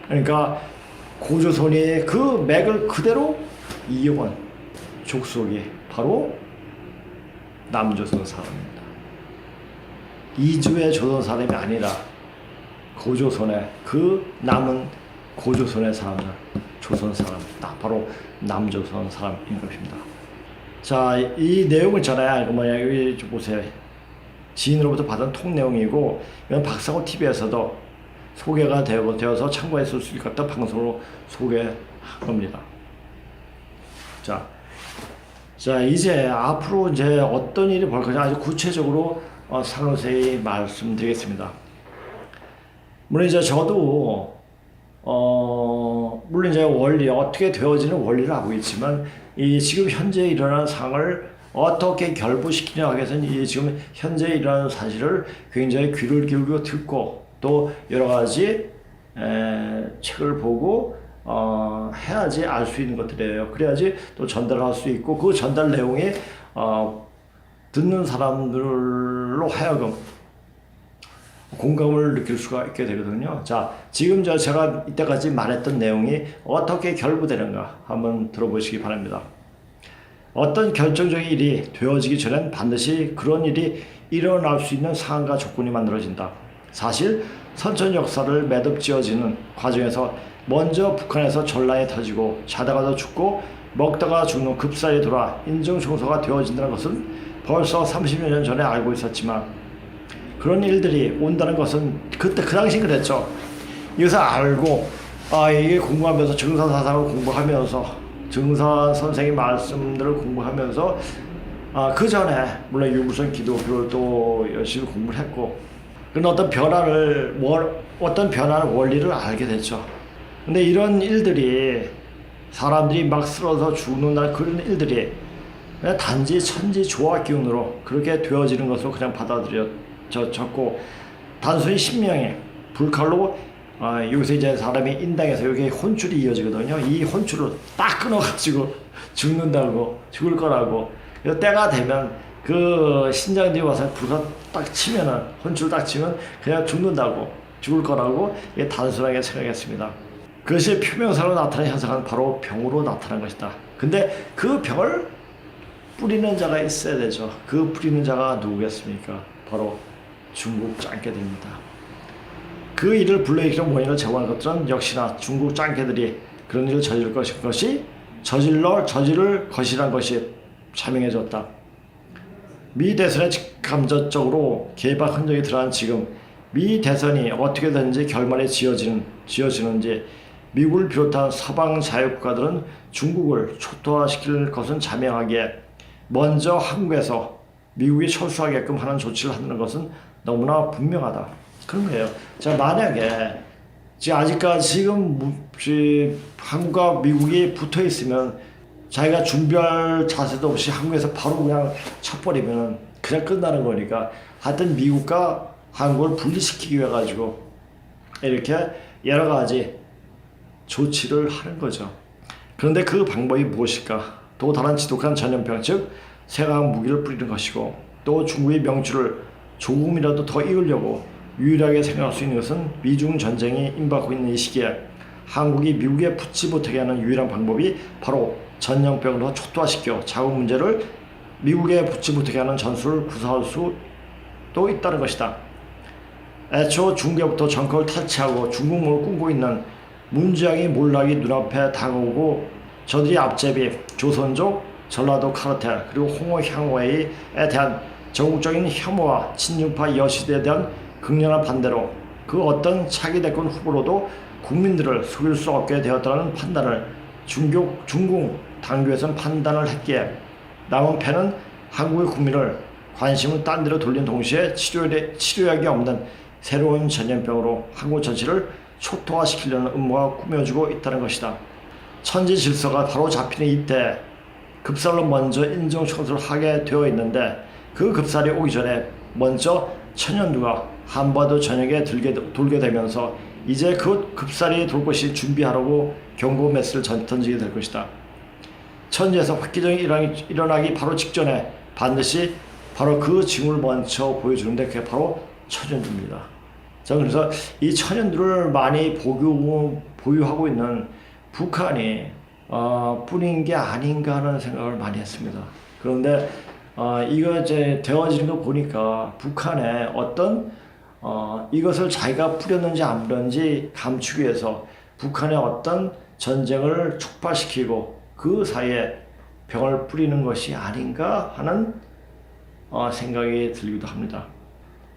그러니까 고조선이 그 맥을 그대로 이어온 족속이 바로 남조선 사람입니다. 이주의 조선 사람이 아니라 고조선의 그 남은 고조선의 사람들, 조선 사람, 딱 바로 남조선 사람인 것입니다. 자, 이 내용을 전에 여기 보세요. 지인으로부터 받은 통 내용이고 이건 박사고 TV에서도 소개가 되어서 참고했을 수 있겠다 방송으로 소개한 겁니다. 자 이제 앞으로 이제 어떤 일이 벌 거냐 아주 구체적으로 상세히 말씀드리겠습니다. 물론 이제 저도 물론 이제 원리 어떻게 되어지는 원리를 알고 있지만 이 지금 현재 일어나는 상황을 어떻게 결부시키냐 하겠어는 이 지금 현재 일어나는 사실을 굉장히 귀를 기울이고 듣고 또 여러 가지 책을 보고 해야지 알 수 있는 것들이에요. 그래야지 또 전달할 수 있고 그 전달 내용이 듣는 사람들로 하여금 공감을 느낄 수가 있게 되거든요. 자, 지금 제가 이때까지 말했던 내용이 어떻게 결부되는가 한번 들어보시기 바랍니다. 어떤 결정적인 일이 되어지기 전엔 반드시 그런 일이 일어날 수 있는 상황과 조건이 만들어진다. 사실 선천 역사를 매듭지어지는 과정에서 먼저 북한에서 전란이 터지고 자다가도 죽고 먹다가 죽는 급사에 돌아 인정청소가 되어진다는 것은 벌써 30여 년 전에 알고 있었지만 그런 일들이 온다는 것은 그때 그 당시 그랬죠. 이것을 알고 이게 공부하면서 증사사상을 공부하면서 증사 선생의 말씀들을 공부하면서 그 전에 물론 유무선 기독교를 또 열심히 공부를 했고 그런 어떤 변화는 원리를 알게 됐죠. 근데 이런 일들이 사람들이 막 쓰러져 죽는 그런 일들이 그냥 단지 천지 조화 기운으로 그렇게 되어지는 것으로 그냥 받아들여졌고 단순히 신명이 불칼로 여기서 이제 사람이 인당에서 여기 혼줄이 이어지거든요. 이 혼줄을 딱 끊어가지고 죽을 거라고. 때가 되면 그 신장들이 와서 불을 딱 치면은 혼줄 딱 치면 그냥 죽을 거라고 단순하게 생각했습니다. 그것이 표면상으로 나타나는 현상은 바로 병으로 나타난 것이다. 근데 그 병을 뿌리는 자가 있어야 되죠. 그 뿌리는 자가 누구겠습니까? 바로 중국 짱깨들입니다. 그 일을 불러일으키는 원인을 제공한 것들은 역시나 중국 짱깨들이 그런 일을 저지를 것이란 것이 자명해졌다. 미 대선의 직감적으로 개입한 흔적이 드러난 지금 미 대선이 어떻게든지 결말이 지어지는지 미국을 비롯한 서방 자유국가들은 중국을 초토화시킬 것은 자명하기에 먼저 한국에서 미국이 철수하게끔 하는 조치를 하는 것은 너무나 분명하다. 그런 거예요. 자, 만약에 지금 한국과 미국이 붙어 있으면 자기가 준비할 자세도 없이 한국에서 바로 그냥 쳐버리면 그냥 끝나는 거니까 하여튼 미국과 한국을 분리시키기 위해 가지고 이렇게 여러 가지 조치를 하는 거죠. 그런데 그 방법이 무엇일까? 또 다른 지독한 전염병 즉 세강 무기를 뿌리는 것이고 또 중국의 명주를 조금이라도 더 이으려고 유일하게 생각할 수 있는 것은 미중 전쟁이 임박하고 있는 이 시기에 한국이 미국에 붙지 못하게 하는 유일한 방법이 바로 전염병으로 초토화시켜 자국 문제를 미국에 붙지 못하게 하는 전술을 구사할 수도 있다는 것이다. 애초 중국부터 정권을 탈취하고 중국몽을 꿈꾸고 있는 문지양의 몰락이 눈앞에 다가오고 저들이 앞제비 조선족 전라도 카르텔 그리고 홍어 향후에 대한 전국적인 혐오와 친중파 여시대에 대한 극렬한 반대로 그 어떤 차기 대권 후보로도 국민들을 속일 수 없게 되었다는 판단을 중국 당국에서는 판단을 했기에 남은 패는 한국의 국민을 관심을 딴 데로 돌린 동시에 치료약이 없는 새로운 전염병으로 한국 전체를 초토화시키려는 음모가 꾸며지고 있다는 것이다. 천지 질서가 바로 잡히는 이때 급살로 먼저 인정청소를 하게 되어 있는데 그 급살이 오기 전에 먼저 천연두가 한반도 전역에 돌게 되면서 이제 그 급살이 돌 것이 준비하라고 경고 메시지를 던지게 될 것이다. 천지에서 획기적인 일어나기 바로 직전에 반드시 바로 그 징후를 먼저 보여주는데 그게 바로 천연두입니다. 자, 그래서 이 천연두를 많이 보유하고 있는 북한이 뿌린 게 아닌가 하는 생각을 많이 했습니다. 그런데 이거 이제 되어지는 거 보니까 북한에 어떤 이것을 자기가 뿌렸는지 안 뿌렸는지 감추기 위해서 북한에 어떤 전쟁을 촉발시키고 그 사이에 병을 뿌리는 것이 아닌가 하는 생각이 들기도 합니다.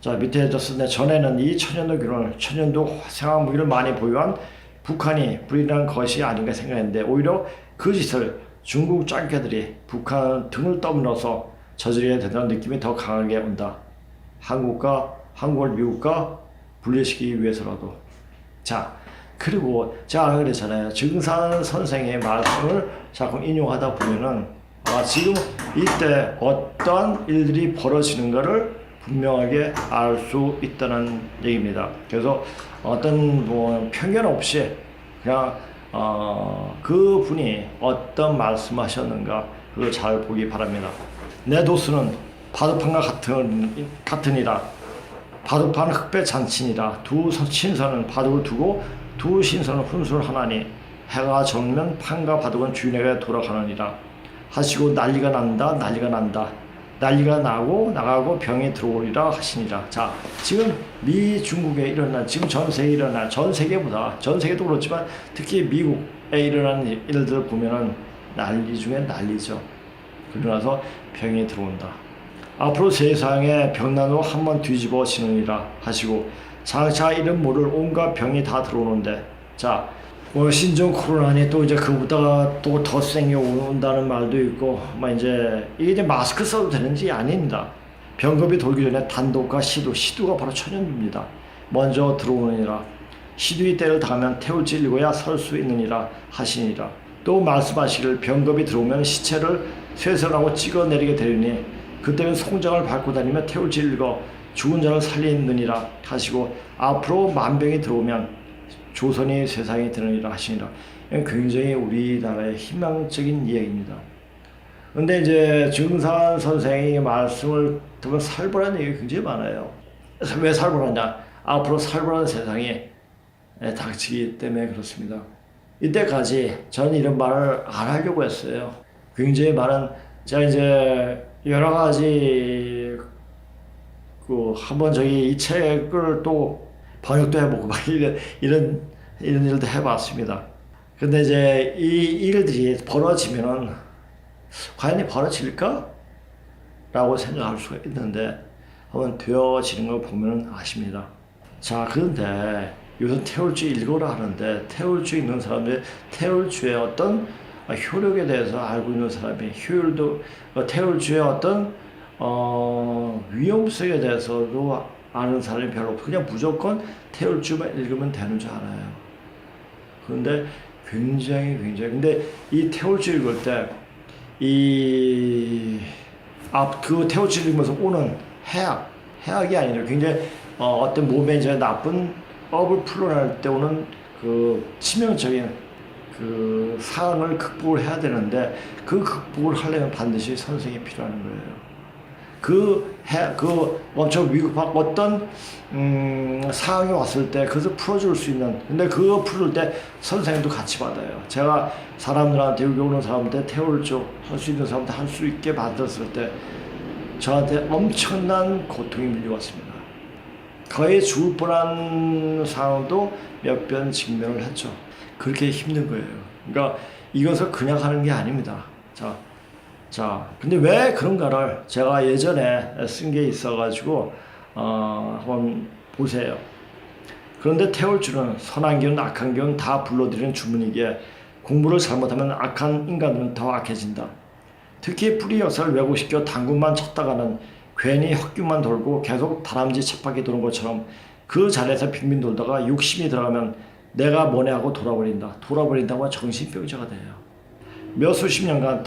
자, 밑에 졌을 전에는 이 천연도 균을, 천연도 생화학 무기를 많이 보유한 북한이 뿌리는 것이 아닌가 생각했는데 오히려 그 짓을 중국 짱깨들이 북한 등을 떠밀어서 저지르게 된다는 느낌이 더 강하게 온다. 한국을 미국과 분리시키기 위해서라도. 자, 그리고 제가 그랬잖아요. 증산 선생의 말씀을 자꾸 인용하다 보면은 지금 이때 어떤 일들이 벌어지는가를 분명하게 알 수 있다는 얘기입니다. 그래서 어떤 편견 없이 그냥 그 분이 어떤 말씀하셨는가 그걸 잘 보기 바랍니다. 내 도수는 바둑판과 같으니라. 바둑판 흑배 잔치니라. 두 신선은 바둑을 두고 두 신선은 훈수를 하나니 해가 져면 판과 바둑은 주인에게 돌아가느니라 하시고 난리가 나고 나가고 병이 들어오리라 하시니라. 자, 지금 미 중국에 일어난, 지금 전 세계에 일어난, 전 세계도 그렇지만 특히 미국에 일어난 일들을 보면은 난리 중에 난리죠. 그러나서 병이 들어온다. 앞으로 세상에 병난으로 한번 뒤집어지느니라 하시고 장차 이름 모를 온갖 병이 다 들어오는데, 자, 신종 코로나니 또 이제 그보다가 또 더 세게 온다는 말도 있고, 이제 이게 마스크 써도 되는지 아닙니다. 병겁이 돌기 전에 단독과 시두가 바로 천연두입니다. 먼저 들어오느니라. 시두의 때를 당하면 태울지 일고야 설 수 있느니라 하시니라. 또 말씀하시기를 병겁이 들어오면 시체를 쇠설하고 찍어내리게 되리니 그때는 송장을 밟고 다니며 태울지 일고 죽은 자를 살리느니라 하시고 앞으로 만병이 들어오면 조선이 세상에 드러니라 하시니라. 굉장히 우리나라의 희망적인 이야기입니다. 근데 이제 증산 선생의 말씀을 들으면 살벌한 얘기가 굉장히 많아요. 왜 살벌하냐? 앞으로 살벌한 세상이 닥치기 때문에 그렇습니다. 이때까지 저는 이런 말을 안 하려고 했어요. 굉장히 많은, 제가 이제 여러 가지 한번 이 책을 또 번역도 해보고 막 이런 일도 해봤습니다. 근데 이제 이 일들이 벌어지면은 과연 벌어질까? 라고 생각할 수가 있는데 한번 되어지는 걸 보면 아십니다. 자, 그런데 요즘 태울주 읽어라 하는데 태울주 읽는 사람들, 태울주의 어떤 효력에 대해서 알고 있는 사람이 효율도, 태울주의 어떤 위험성에 대해서도 아는 사람이 별로 없고 그냥 무조건 태울주만 읽으면 되는 줄 알아요. 그런데 굉장히 근데 이 태울주 읽을 때 그 태울주 읽으면서 오는 해악이 아니라 굉장히 어떤 몸에 이제 나쁜 업을 풀어낼 때 오는 그 치명적인 그 상황을 극복을 해야 되는데 그 극복을 하려면 반드시 선생이 필요한 거예요. 그 엄청 위급한 어떤 상황이 왔을 때 그것을 풀어줄 수 있는, 근데 그거 풀을 때 선생님도 같이 받아요. 제가 사람들한테 여기 오는 사람한테 태울주 할 수 있는 사람한테 할 수 있게 만들었을 때 저한테 엄청난 고통이 밀려왔습니다. 거의 죽을 뻔한 상황도 몇 번 직면을 했죠. 그렇게 힘든 거예요. 그러니까 이것을 그냥 하는 게 아닙니다. 자, 근데 왜 그런가를 제가 예전에 쓴 게 있어가지고, 한번 보세요. 그런데 태울주는 선한 기운, 악한 기운 다 불러들이는 주문이기에 공부를 잘못하면 악한 인간들은 더 악해진다. 특히 뿌리 역사를 왜곡시켜 당군만 쳤다가는 괜히 헛균만 돌고 계속 다람쥐 쳇바퀴 도는 것처럼 그 자리에서 빙빙 돌다가 욕심이 들어가면 내가 뭐네 하고 돌아버린다고 정신병자가 돼요. 몇 수십 년간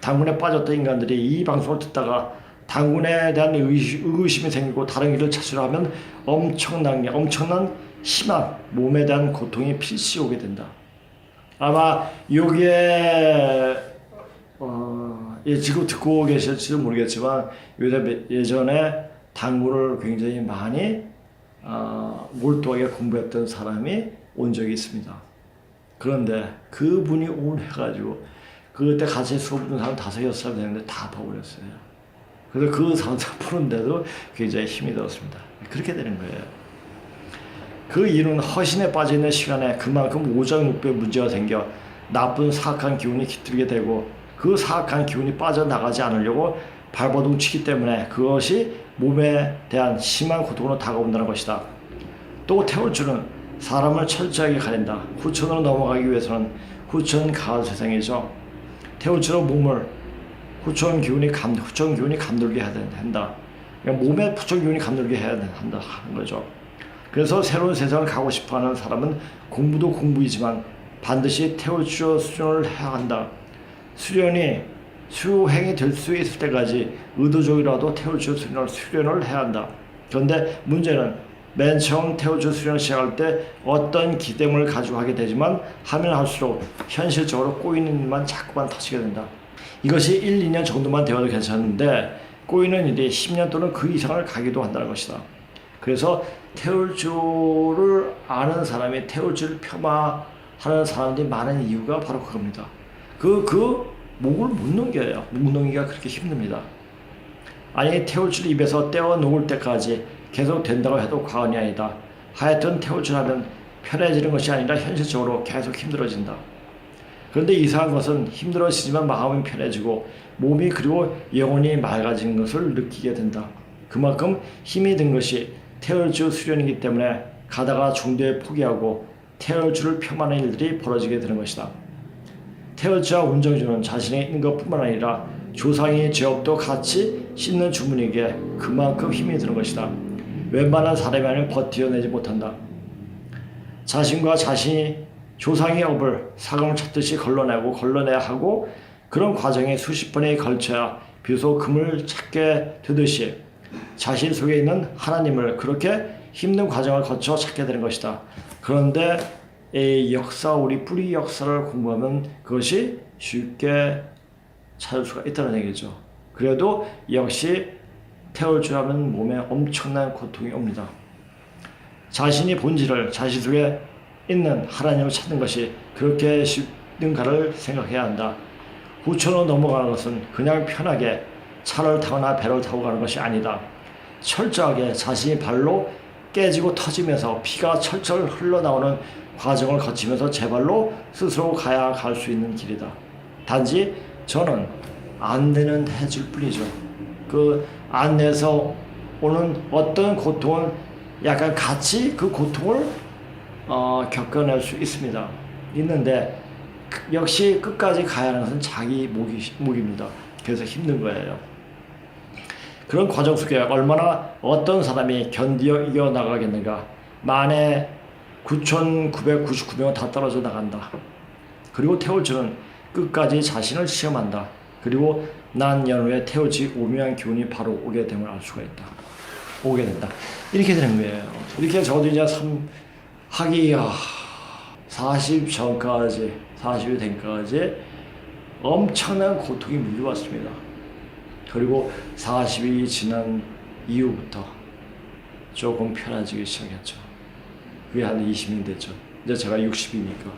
당군에 빠졌던 인간들이 이 방송을 듣다가 당군에 대한 의구심이 생기고 다른 길을 찾으려 하면 엄청난 심한 몸에 대한 고통이 필시 오게 된다. 아마 여기에 지금 듣고 계실지도 모르겠지만 예전에 당군을 굉장히 많이 몰두하게 공부했던 사람이 온 적이 있습니다. 그런데 그분이 온 해가지고 그때 같이 수업 듣는 사람 5-6사람 되는데 다 봐버렸어요. 그래서 그 상사 푸는데도 굉장히 힘이 들었습니다. 그렇게 되는 거예요. 그 이유는 허신에 빠져있는 시간에 그만큼 오장육부에 문제가 생겨 나쁜 사악한 기운이 깃들게 되고 그 사악한 기운이 빠져나가지 않으려고 발버둥 치기 때문에 그것이 몸에 대한 심한 고통으로 다가온다는 것이다. 또 태울줄은 사람을 철저하게 가린다. 후천으로 넘어가기 위해서는 후천 가을 세상이죠. 태울줄은 몸을 후천 기운이 감돌게 해야 한다. 그러니까 몸에 후천 기운이 감돌게 해야 한다 하는 거죠. 그래서 새로운 세상을 가고 싶어하는 사람은 공부도 공부이지만 반드시 태울줄 수련을 해야 한다. 수행이 될 수 있을 때까지 의도적이라도 태울줄 수련을 해야 한다. 그런데 문제는 맨 처음 태울줄 수련을 시작할 때 어떤 기대감을 가지고 하게 되지만 하면 할수록 현실적으로 꼬이는 일만 자꾸만 터지게 된다. 이것이 1-2년 정도만 되어도 괜찮은데 꼬이는 일이 10년 또는 그 이상을 가기도 한다는 것이다. 그래서 태울줄을 아는 사람이 태울줄을 폄하하는 사람들이 많은 이유가 바로 그겁니다. 목을 못 넘겨요. 목 넘기가 그렇게 힘듭니다. 아니 태울줄 입에서 떼어 놓을 때까지 계속 된다고 해도 과언이 아니다. 하여튼 태울줄 하면 편해지는 것이 아니라 현실적으로 계속 힘들어진다. 그런데 이상한 것은 힘들어지지만 마음은 편해지고 몸이 그리고 영혼이 맑아진 것을 느끼게 된다. 그만큼 힘이 든 것이 태울줄 수련이기 때문에 가다가 중도에 포기하고 태울줄을 폄하하는 일들이 벌어지게 되는 것이다. 태울주와 운정주는 자신이 있는 것뿐만 아니라 조상의 죄업도 같이 씻는 주문에게 그만큼 힘이 드는 것이다. 웬만한 사람이 아니면 버텨내지 못한다. 자신과 자신이 조상의 업을 사금을 찾듯이 걸러내야 하고 그런 과정에 수십 번에 걸쳐야 비로소 금을 찾게 되듯이 자신 속에 있는 하나님을 그렇게 힘든 과정을 거쳐 찾게 되는 것이다. 그런데 이 우리 뿌리 역사를 공부하면 그것이 쉽게 찾을 수가 있다는 얘기죠. 그래도 역시 태울줄 하면 몸에 엄청난 고통이 옵니다. 자신이 본질을 자신 속에 있는 하나님을 찾는 것이 그렇게 쉽는가를 생각해야 한다. 후천으로 넘어가는 것은 그냥 편하게 차를 타거나 배를 타고 가는 것이 아니다. 철저하게 자신이 발로 깨지고 터지면서 피가 철철 흘러나오는 과정을 거치면서 제 발로 스스로 갈 수 있는 길이다. 단지 저는 안내는 해줄 뿐이죠. 그 안내에서 오는 어떤 고통은 약간 같이 그 고통을 겪어낼 수 있는데 역시 끝까지 가야 하는 것은 자기 목입니다. 그래서 힘든 거예요. 그런 과정 속에 얼마나 어떤 사람이 견디어 이겨나가겠는가. 만에 9,999명은 다 떨어져 나간다. 그리고 태울주는 끝까지 자신을 시험한다. 그리고 난 연후에 태울지 오묘한 기운이 바로 오게 됨을 알 수가 있다. 오게 된다. 이렇게 되는 거예요. 이렇게 저도 이제 하기 40 전까지 40이 된까지 엄청난 고통이 밀려왔습니다. 그리고 40이 지난 이후부터 조금 편해지기 시작했죠. 그게 한 20년 됐죠. 이제 제가 60이니까.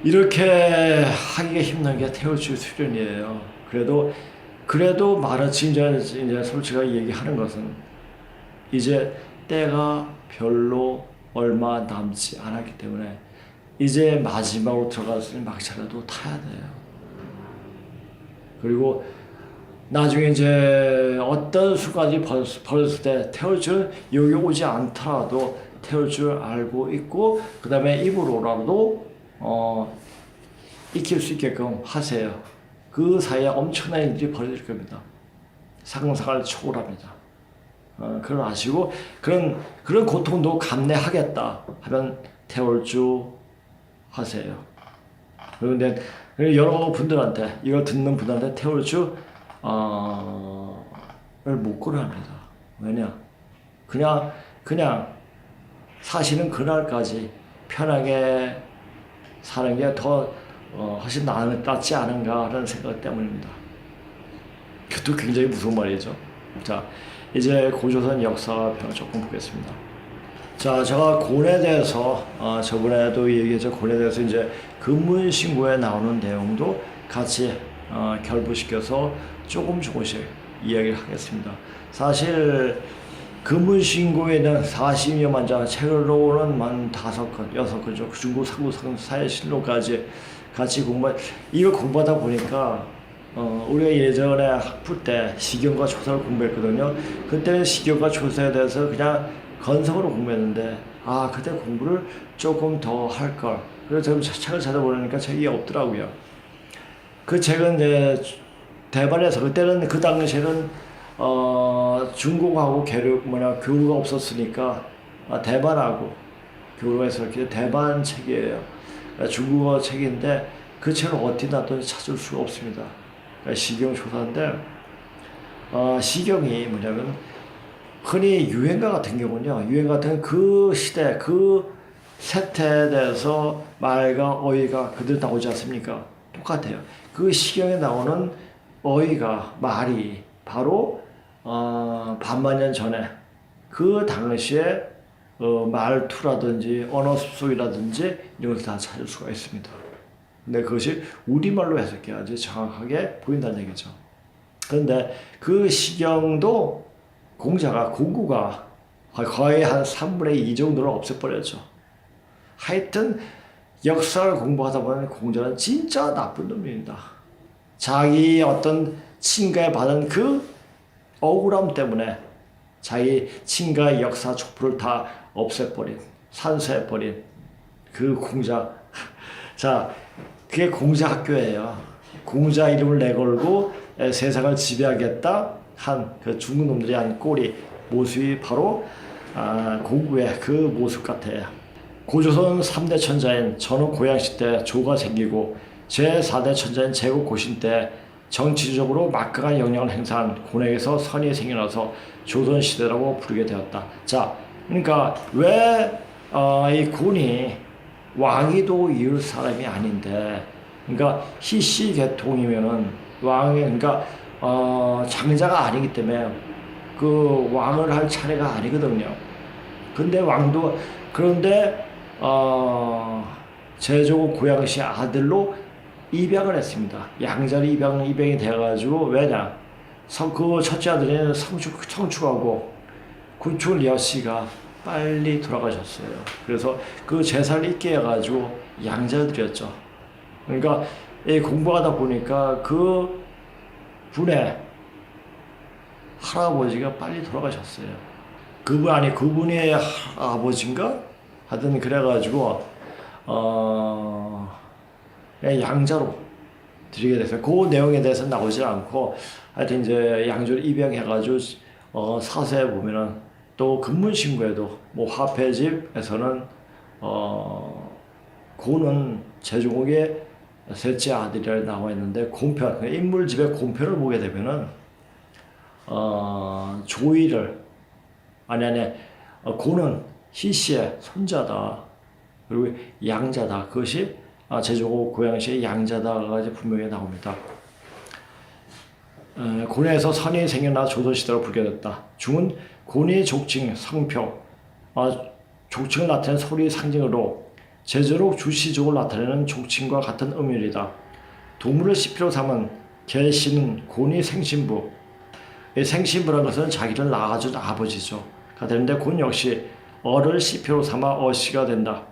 이렇게 하기가 힘든 게 태울줄 수련이에요. 그래도 말은 이제 솔직하게 얘기하는 것은 이제 때가 별로 얼마 남지 않았기 때문에 이제 마지막으로 들어가서 막차라도 타야 돼요. 그리고 나중에 이제 어떤 수까지 벌었을 때 태울 줄 여기 오지 않더라도 태울 줄 알고 있고 그 다음에 입으로라도 익힐 수 있게끔 하세요. 그 사이에 엄청난 일들이 벌어질 겁니다. 상상을 초월합니다. 그걸 아시고 그런 고통도 감내하겠다 하면 태울 줄 하세요. 그런데 여러 분들한테 이걸 듣는 분들한테 태울 줄 못 권합니다. 왜냐? 그냥 사실은 그날까지 편하게 사는 게 더 훨씬 낫지 않은가 하는 생각 때문입니다. 그것도 굉장히 무서운 말이죠. 자, 이제 고조선 역사 조금 보겠습니다. 자, 제가 곤에 대해서 저번에도 얘기했죠. 곤에 대해서 이제 근문신고에 나오는 내용도 같이 결부시켜서 조금씩 이야기를 하겠습니다. 사실 금문신고에는 40여만 자, 책으로는 만 5권, 6권, 중국 삼국사회실록까지 같이 이걸 공부하다 보니까 우리가 예전에 학부 때 시경과 초사를 공부했거든요. 그때는 시경과 초사에 대해서 그냥 건성으로 공부했는데 그때 공부를 조금 더 할 걸. 그래서 저 책을 찾아보니까 책이 없더라고요. 그 책은 이제 대만에서 그때는 그 당시에는 중국하고 교류가 없었으니까 대만하고 교류가 있었기 대만 책이에요. 중국어 책인데 그 책을 어디 놨든지 찾을 수가 없습니다. 시경 조사인데 시경이 뭐냐면 흔히 유행가 같은 경우는요. 유행가 같은 그 시대 그 세태에 대해서 말과 어휘가 그대로 나오지 않습니까? 똑같아요. 그 시경에 나오는 어휘가 말이 바로 반만 년 전에 그 당시에 말투라든지 언어 습속이라든지 이런 것을 다 찾을 수가 있습니다. 근데 그것이 우리말로 해석해야지 정확하게 보인다는 얘기죠. 그런데 그 시경도 공구가 거의 한 3분의 2 정도를 없애버렸죠. 하여튼 역사를 공부하다 보면 공자는 진짜 나쁜 놈입니다. 자기 어떤 친가에 받은 그 억울함 때문에 자기 친가의 역사 촛불을 다 없애버린, 산수해버린 그 공자. 자, 그게 공자 학교예요. 공자 이름을 내걸고 세상을 지배하겠다 한 그 중국 놈들이 한 꼴이 모습이 바로 공구의 그 모습 같아요. 고조선 3대 천자인 전후 고양시 때 조가 생기고 제4대 천자인 제국 고신 때 정치적으로 막강한 영향을 행사한 곤에게서 선이 생겨나서 조선시대라고 부르게 되었다. 자, 그러니까 왜 이 곤이 왕위도 이을 사람이 아닌데, 그러니까 희씨 계통이면은 그러니까 장자가 아니기 때문에 그 왕을 할 차례가 아니거든요. 그런데 제조국 고양시 아들로 입양을 했습니다. 양자로 입양이 돼가지고, 왜냐? 그 첫째 아들은 성축하고 구촌 여씨가 빨리 돌아가셨어요. 그래서 그 제사를 잊게 해가지고 양자들이었죠. 그러니까 공부하다 보니까 그 분의 할아버지가 빨리 돌아가셨어요. 그분의 아버지인가? 하여튼 그래가지고 양자로 드리게 됐어요. 그 내용에 대해서 나오지 않고 하여튼 이제 양자로 입양해가지고 사서에 보면은 또 금문신고에도 뭐 화폐집에서는 고는 제조국의 셋째 아들이라 나와 있는데 곰편, 인물집의 곰편을 보게 되면은 조이를 고는 희씨의 손자다. 그리고 양자다. 그것이 제조국 고양시의 양자다가 분명히 나옵니다. 곤에서 선이 생겨나 조선시대로 부르게 됐다. 중은 곤의 족칭, 성표, 족칭을 나타내는 소리 상징으로 제조록 주시족을 나타내는 족칭과 같은 의미이다. 동물을 시피로 삼은 개씨는 곤의 생신부, 이 생신부라는 것은 자기를 낳아준 아버지죠. 가 되는데 곤 역시 어를 시표로 삼아 어씨가 된다.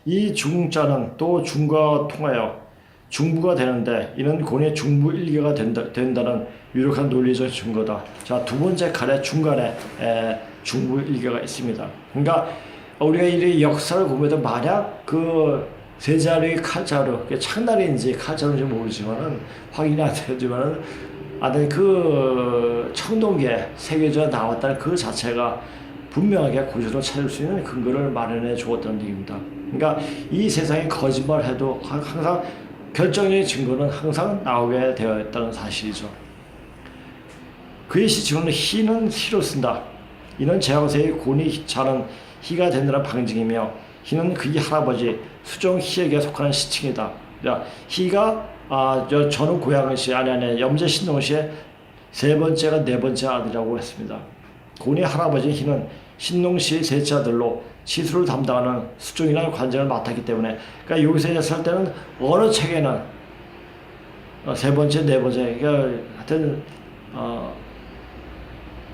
이 중자는 또 중과 통하여 중부가 되는데 이는 곤의 중부 일개가 된다는 유력한 논리적 증거다. 자, 두 번째 칼의 중간에 중부 일개가 있습니다. 그러니까 우리가 이 역사를 보면 만약 그 세 자루의 칼자루, 창날인지 칼자루인지 모르지만은 확인이 안 되지만은 그 청동기에 세계적으로 나왔다는 그 자체가 분명하게 고조를 찾을 수 있는 근거를 마련해 주었다는 얘기입니다. 그러니까 이 세상에 거짓말해도 항상 결정적인 증거는 항상 나오게 되어 있다는 사실이죠. 그의 시증은 희는 희로 쓴다. 이는 제왕세의 곤이 자는 희가 된다는 방증이며 희는 그의 할아버지 수종 희에게 속하는 시칭이다. 희가 전후 고양시 염제 신동시의 세 번째가 네 번째 아들이라고 했습니다. 곤의 할아버지 희는 신동시의 셋째 아들로 치수를 담당하는 수종이라는 관직을 맡았기 때문에, 그러니까 여기서 했을 때는 어느 책에는 세 번째, 네 번째, 그러니까 하여튼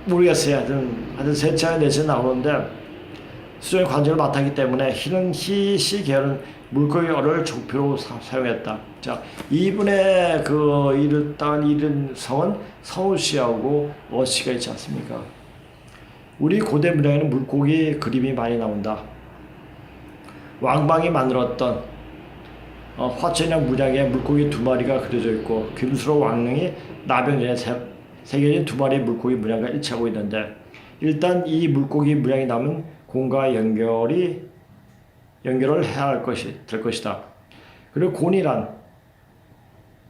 모르겠어요. 하여튼 세 차례, 네 차례 나오는데 수정의 관절을 맡았기 때문에 희는 희씨 계열은 물고기어를 족표로 사용했다. 자, 이분의 그 이른 성은 성우씨하고 어씨가 있지 않습니까? 우리 고대 문양에는 물고기 그림이 많이 나온다. 왕방이 만들었던 화천이나 문양에 물고기 두 마리가 그려져 있고 김수로 왕릉이 나병전에 새겨진 두 마리의 물고기 문양과 일치하고 있는데 일단 이 물고기 문양이 남은 공과 연결을 해야 될 것이다. 그리고 곤이란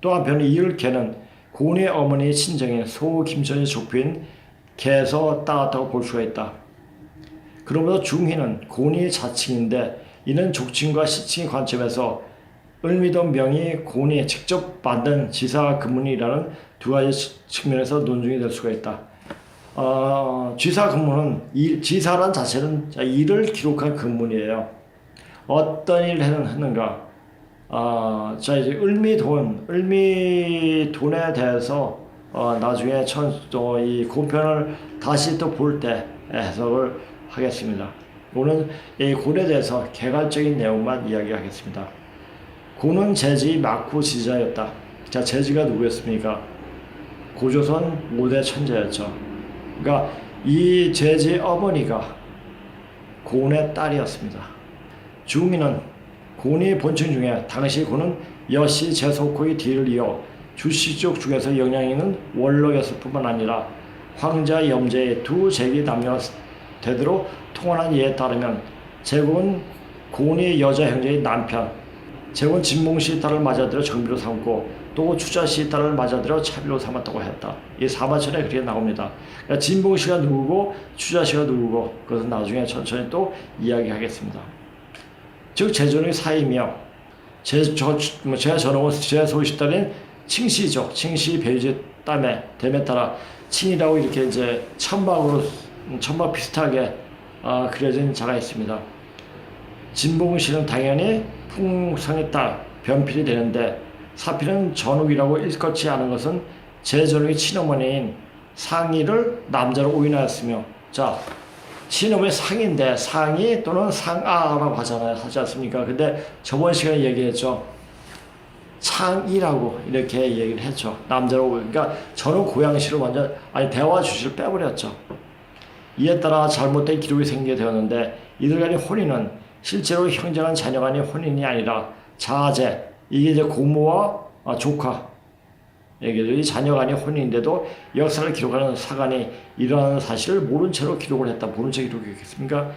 또 한편 이을개는 곤의 어머니의 친정인 소김천의 족표인 개에서 따왔다고 볼 수가 있다. 그러면서 중희는 곤의 자칭인데 이는 족칭과 시칭의 관점에서 을미돈 명이 곤이 직접 만든 지사 근문이라는 두 가지 측면에서 논중이 될 수가 있다. 지사 근문은 지사란 자체는 일을 기록한 근문이에요. 어떤 일을 했는가? 자 이제 을미돈에 대해서 나중에 이 곤편을 다시 또 볼 때 해석을 하겠습니다. 오늘 이 곤에 대해서 개괄적인 내용만 이야기하겠습니다. 곤은 제지 막후 지자였다. 자, 제지가 누구였습니까? 고조선 5대 천재였죠. 그러니까 이 제지 어머니가 곤의 딸이었습니다. 중위는 곤의 본층 중에 당시 곤은 여씨 제속호의 뒤를 이어 주씨족 중에서 영향이 있는 원로였을 뿐만 아니라 황자 염제의 두 제기 남녀가 되도록 통원한 예에 따르면 제국은 곤의 여자 형제의 남편, 제국은 진봉씨의 딸을 맞아들여 정비로 삼고 또 추자씨의 딸을 맞아들여 차비로 삼았다고 했다. 이 사마천에 그렇게 나옵니다. 그러니까 진봉씨가 누구고 추자씨가 누구고 그것은 나중에 천천히 또 이야기하겠습니다. 즉 제존의 사이며 제 전홍은 제 소시딸인 칭씨죠. 칭씨 배유제 댐에 따라 칭이라고 이렇게 이제 천막 비슷하게 그려진 자가 있습니다. 진봉씨는 당연히 풍성의 딸 변필이 되는데 사필은 전욱이라고 일컫지 않은 것은 제전욱의 친어머니인 상이를 남자로 오인하였으며 자 친어머니 상인데 상이 또는 상아라고 하지 않습니까? 근데 저번 시간에 얘기했죠. 창이라고 이렇게 얘기를 했죠. 남자로 그러니까 저는 고양시를 완전 대화 주시를 빼버렸죠. 이에 따라 잘못된 기록이 생기게 되었는데 이들 간의 혼인은 실제로 형제 간 자녀 간의 혼인이 아니라 자제 이게 이제 고모와 조카 이 자녀 간의 혼인인데도 역사를 기록하는 사관이 일어나는 사실을 모른 채로 기록을 했다. 모른 채 기록했겠습니까?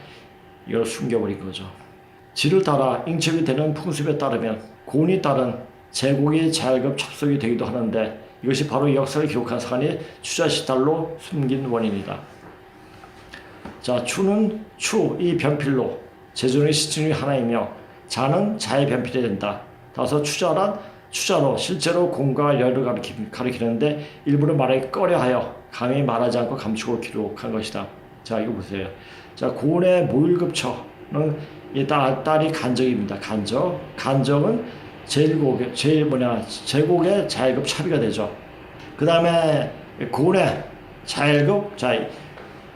이걸 숨겨버린 거죠. 지를 따라 잉첩이 되는 풍습에 따르면 곤이 따른 제국이 자일급 첩속이 되기도 하는데 이것이 바로 역사를 기록한 사관이 추자시달로 숨긴 원인이다. 자, 추는 이 변필로 제존의 시칭 중 하나이며 자는 자의 변필이 된다. 따라서 추자로 실제로 공과 열을 가리키는데 일부러 말하기 꺼려하여 감히 말하지 않고 감추고 기록한 것이다. 자, 이거 보세요. 자, 곤의 모일급처는 이 딸이 간적입니다. 간적은 제국의 자일급 차비가 되죠. 그 다음에 곤의 자일급,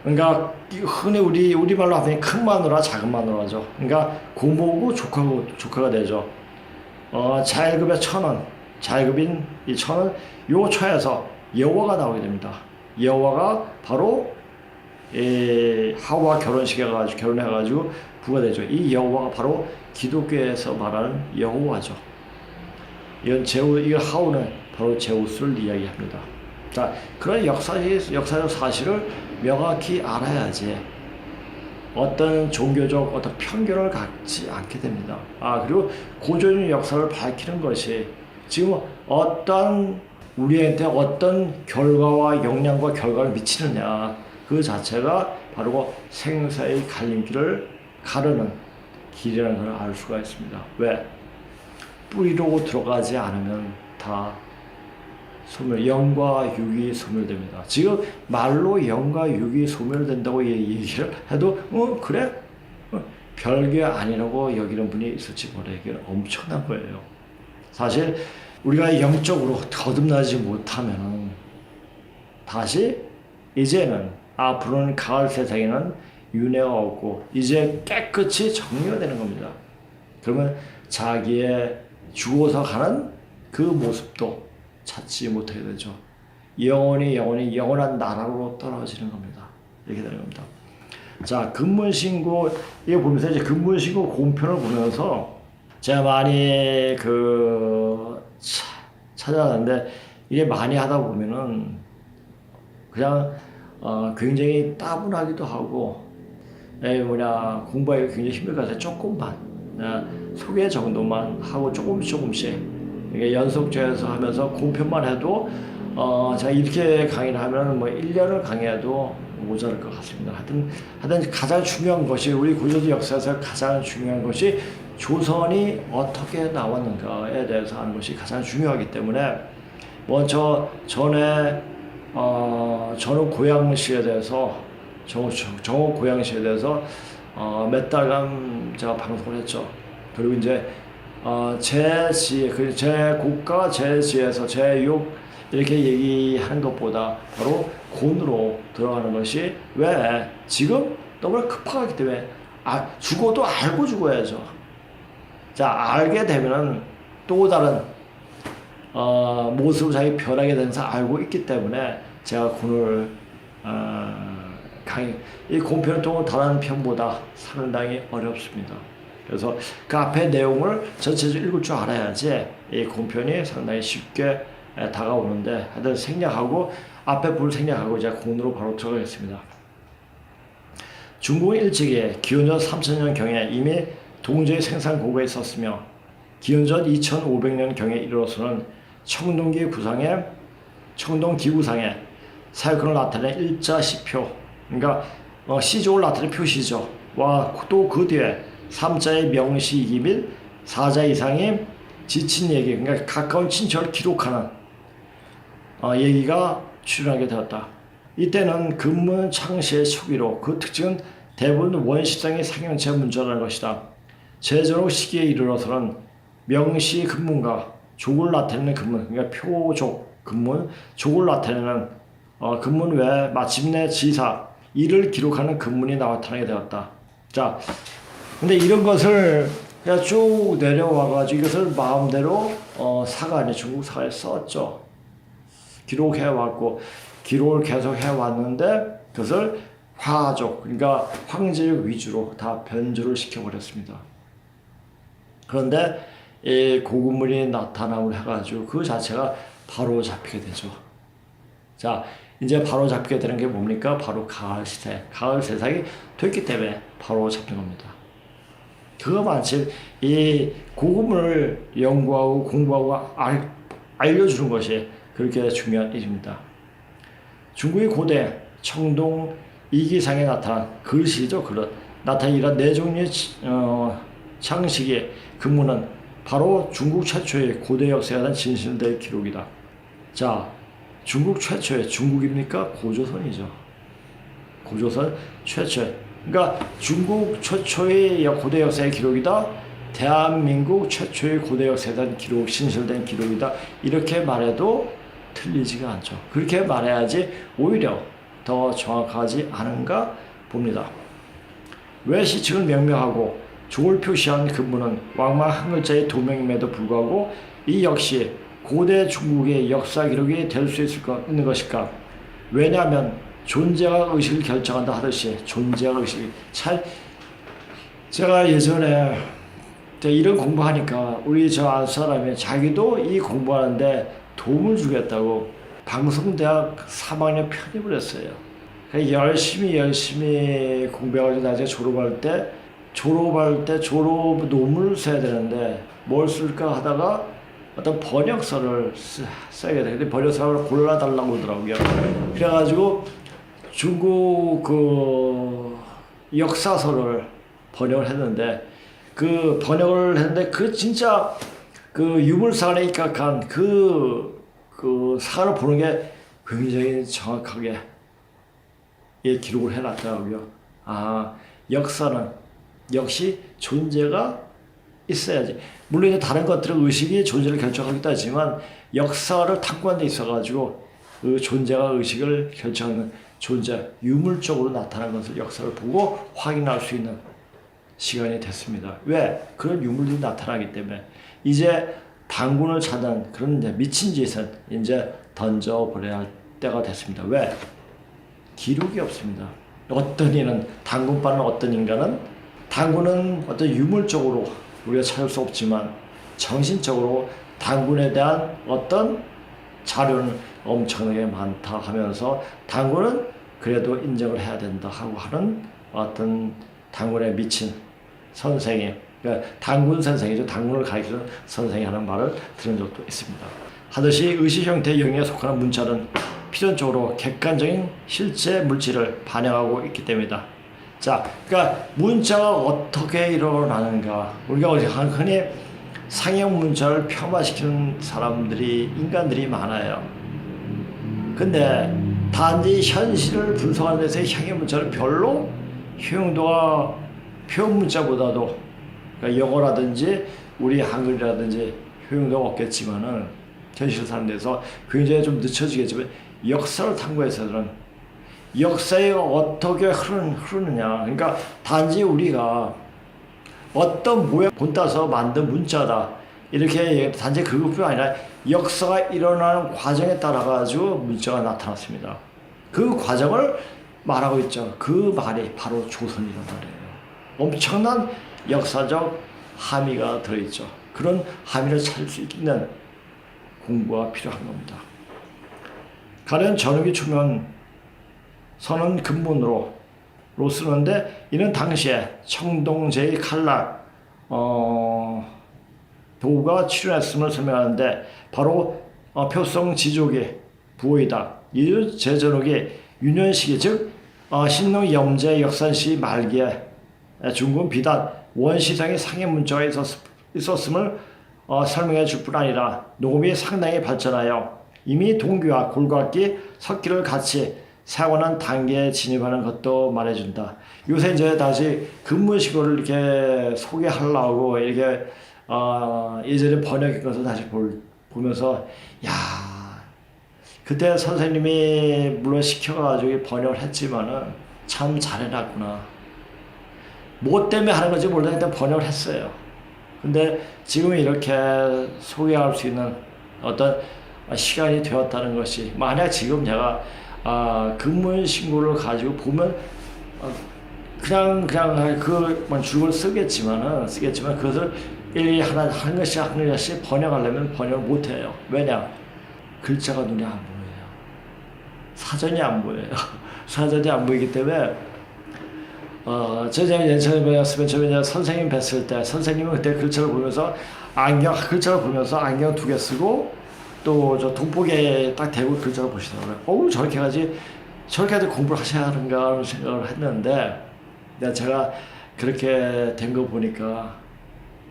그러니까 흔히 우리말로 하면 큰 마누라, 작은 마누라죠. 그러니까 고모고 조카가 되죠. 자일급의 천은, 자일급인 이 천은 요 처에서 여호와가 나오게 됩니다. 여호와가 바로 하와 결혼해가지고 부가 되죠. 이 여호와가 바로 기독교에서 말하는 여호와죠. 이건 하우는 바로 제우스를 이야기합니다. 자, 그런 역사적 사실을 명확히 알아야지 어떤 종교적 어떤 편견을 갖지 않게 됩니다. 그리고 고전의 역사를 밝히는 것이 지금 우리한테 어떤 결과와 영향과 결과를 미치느냐 그 자체가 바로 생사의 갈림길을 가르는 길이라는 걸 알 수가 있습니다. 왜? 뿌리로 들어가지 않으면 다 영과 육이 소멸됩니다. 지금 말로 영과 육이 소멸된다고 얘기를 해도 그래? 별게 아니라고 여기는 분이 있을지 모르게 엄청난 거예요. 사실 우리가 영적으로 거듭나지 못하면 다시 이제는 앞으로는 가을 세상에는 윤회가 없고 이제 깨끗이 정리가 되는 겁니다. 그러면 자기의 죽어서 가는 그 모습도 찾지 못하게 되죠. 영원히 영원한 나라로 떨어지는 겁니다. 이렇게 되는 겁니다. 자, 근문신고 이거 보면서 이제 근문신고 공편을 보면서 제가 많이 찾아봤는데 이게 많이 하다 보면은 그냥 굉장히 따분하기도 하고 공부하기 굉장히 힘들 것 같아요. 조금만 소개 정도만 하고 조금씩 이게 연속적에서 하면서 공편만 해도 제가 이렇게 강의를 하면 뭐 1년을 강의해도 모자랄 것 같습니다. 하여튼 가장 중요한 것이 우리 구조적 역사에서 가장 중요한 것이 조선이 어떻게 나왔는가에 대해서 하는 것이 가장 중요하기 때문에 먼저 전에 전후 고양시에 대해서 정호 고양시에 대해서 몇 달간 제가 방송을 했죠. 그리고 이제 제 국가 제6 이렇게 얘기하는 것보다 바로 곤으로 들어가는 것이 왜 지금 너무나 급하기 때문에 죽어도 알고 죽어야죠. 자, 알게 되면은 또 다른 모습을 자기 변하게 되면서 알고 있기 때문에 제가 곤을 이 곤편은 또 다른 편보다 상당히 어렵습니다. 그래서 그 앞에 내용을 전체적으로 읽을 줄 알아야지 이 곤편이 상당히 쉽게 다가오는데 하여튼 생략하고 앞에 부를 생략하고 이제 곤으로 바로 들어가겠습니다. 중국은 일찍이 기원전 3000년경에 이미 동제의 생산 고거에 있었으며 기원전 2500년경에 이르러서는 청동기구상에 사역권을 나타낸 일자 시표, 그러니까 시족을 나타낸 표시죠. 와, 또 그 뒤에 3자의 명시이기 및 4자 이상의 지친 얘기, 그러니까 가까운 친척을 기록하는 얘기가 출현하게 되었다. 이때는 근문 창시의 초기로 그 특징은 대부분 원시성의 상형체 문자라는 것이다. 제전후 시기에 이르러서는 명시 근문과 족을 나타내는 근문, 그러니까 표족 근문, 족을 나타내는 근문 외에 마침내 지사, 이를 기록하는 근문이 나타나게 되었다. 자, 근데 이런 것을 그냥 쭉 내려와가지고 이것을 마음대로 사관이 중국 사관에 썼죠. 기록해왔고 기록을 계속 해왔는데 그것을 화족, 그러니까 황제역 위주로 다 변주를 시켜버렸습니다. 그런데 이 고급물이 나타나고 해가지고 그 자체가 바로 잡히게 되죠. 자, 이제 바로 잡게 되는 게 뭡니까? 바로 가을 세상이 됐기 때문에 바로 잡힌 겁니다. 그거 마침 이 고급물을 연구하고 공부하고 알려주는 것이 그렇게 중요한 일입니다. 중국의 고대 청동 이기상에 나타난 글씨죠. 나타난 이런 네 종류의 창식의 근무는 바로 중국 최초의 고대 역사에 대한 진실된 기록이다. 자, 중국 최초의 중국입니까? 고조선이죠. 고조선 최초의, 그러니까 중국 최초의 고대 역사의 기록이다. 대한민국 최초의 고대 역사에 대한 기록, 신실된 기록이다. 이렇게 말해도 틀리지가 않죠. 그렇게 말해야지 오히려 더 정확하지 않은가 봅니다. 왜 시측을 명명하고 족을 표시한 근무는 왕만 한 글자의 도명임에도 불구하고 이 역시 고대 중국의 역사 기록이 될 수 있는 것일까? 왜냐하면 존재가 의식을 결정한다 하듯이 존재가 의식이 제가 예전에 이런 공부하니까 우리 저 안 사람이 자기도 이 공부하는데 도움을 주겠다고 방송대학 3학년 편입을 했어요. 열심히 공부해가지고 나중에 졸업 논문을 써야 되는데 뭘 쓸까 하다가 어떤 번역서를 써야 돼. 근데 번역서를 골라달라고 그러더라고요. 그래가지고 중국 그 역사서를 번역을 했는데 그 진짜 그 유물사관에 입각한 그 사관을 보는 게 굉장히 정확하게 기록을 해놨더라고요. 역사는 역시 존재가 있어야지. 물론 이제 다른 것들은 의식이 존재를 결정하기도 하지만 역사를 탐구하는 데 있어가지고 그 존재가 의식을 결정하는 존재, 유물적으로 나타난 것을 역사를 보고 확인할 수 있는 시간이 됐습니다. 왜? 그런 유물들이 나타나기 때문에 이제 당군을 찾는 그런 이제 미친 짓은 이제 던져버려야 할 때가 됐습니다. 왜? 기록이 없습니다. 어떤 이는 당군빠는 어떤 인간은 당군은 어떤 유물적으로 우리가 찾을 수 없지만 정신적으로 당군에 대한 어떤 자료는 엄청나게 많다 하면서 당군은 그래도 인정을 해야 된다 하고 하는 어떤 당군에 미친 선생이, 그러니까 당군 선생이죠. 당군을 가르치는 선생이 하는 말을 들은 적도 있습니다. 하듯이 의식 형태의 영역에 속하는 문자는 필연적으로 객관적인 실제 물질을 반영하고 있기 때문이다. 자, 그러니까 문자가 어떻게 일어나는가, 우리가 흔히 상형 문자를 폄하시키는 사람들이, 인간들이 많아요. 근데 단지 현실을 분석하는 데서 상형 문자는 별로 효용도가 표현 문자보다도, 그러니까 영어라든지 우리 한글이라든지 효용도가 없겠지만은 현실 사는 데서 굉장히 좀 늦춰지겠지만 역사를 탐구해서는 역사에 어떻게 흐르느냐, 그러니까 단지 우리가 어떤 모양 본따서 만든 문자다 이렇게 단지 그것뿐 아니라 역사가 일어나는 과정에 따라 가지고 문자가 나타났습니다. 그 과정을 말하고 있죠. 그 말이 바로 조선이란 말이에요. 엄청난 역사적 함의가 들어있죠. 그런 함의를 찾을 수 있는 공부가 필요한 겁니다. 가령 전후기 초면 선은 근본으로 쓰는데 이는 당시에 청동제의 칼날 도구가 출현했음을 설명하는데 바로 표성 지족의 부호이다. 이 제전후기 윤현식이 즉 신농 영제 역산시 말기에 중군 비단 원시상의 상해 문자가 있었음을 설명해 줄 뿐 아니라 녹음이 상당히 발전하여 이미 동귀와 골각기, 석기를 같이 사용하는 단계에 진입하는 것도 말해준다. 요새 이제 다시 근문식어를 이렇게 소개하려고 이렇게 예전에 번역한 것을 다시 보면서 야, 그때 선생님이 물론 시켜가지고 번역을 했지만은 참 잘해놨구나. 뭐 때문에 하는 건지 몰랐는데 번역을 했어요. 근데 지금 이렇게 소개할 수 있는 어떤 시간이 되었다는 것이, 만약 지금 제가 근문 신고를 가지고 보면 그냥 그만 줄을 쓰겠지만 그것을 일일이 한 것씩 번역하려면 번역을 못해요. 왜냐? 글자가 눈에 안 보여요. 사전이 안 보여요. 사전이 안 보이기 때문에 제가 예전에 배웠으면 저는 선생님 뵀을 때 선생님은 그때 글자를 보면서 글자를 보면서 안경 2개 쓰고 또 저 돋보기에 딱 대고 글자를 보시더라고요. 저렇게 해서 공부를 하셔야 하는가 하는 생각을 했는데 제가 그렇게 된 거 보니까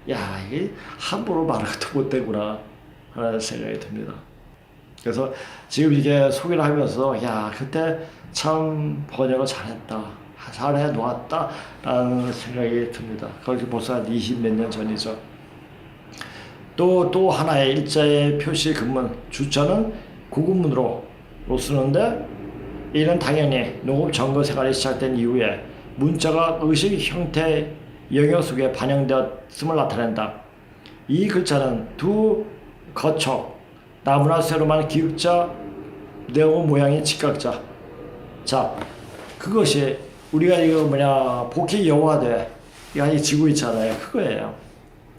야, 이게 함부로 말을 것도 못 되구나 하는 생각이 듭니다. 그래서 지금 이게 소개를 하면서 야, 그때 참 번역을 잘했다, 잘해 놓았다 라는 생각이 듭니다. 그렇게 벌써 한 20몇 년 전이죠. 또 하나의 일자의 표시 근문 주자는 구근문으로 쓰는데 이는 당연히 농업 정거 생활이 시작된 이후에 문자가 의식 형태 영역 속에 반영되었음을 나타낸다. 이 글자는 두 거촉, 나무나 쇠로만 기역자, 네오 모양의 직각자. 자, 그것이 우리가 이거 복희 여호와되 이 지구 있잖아요. 그거예요.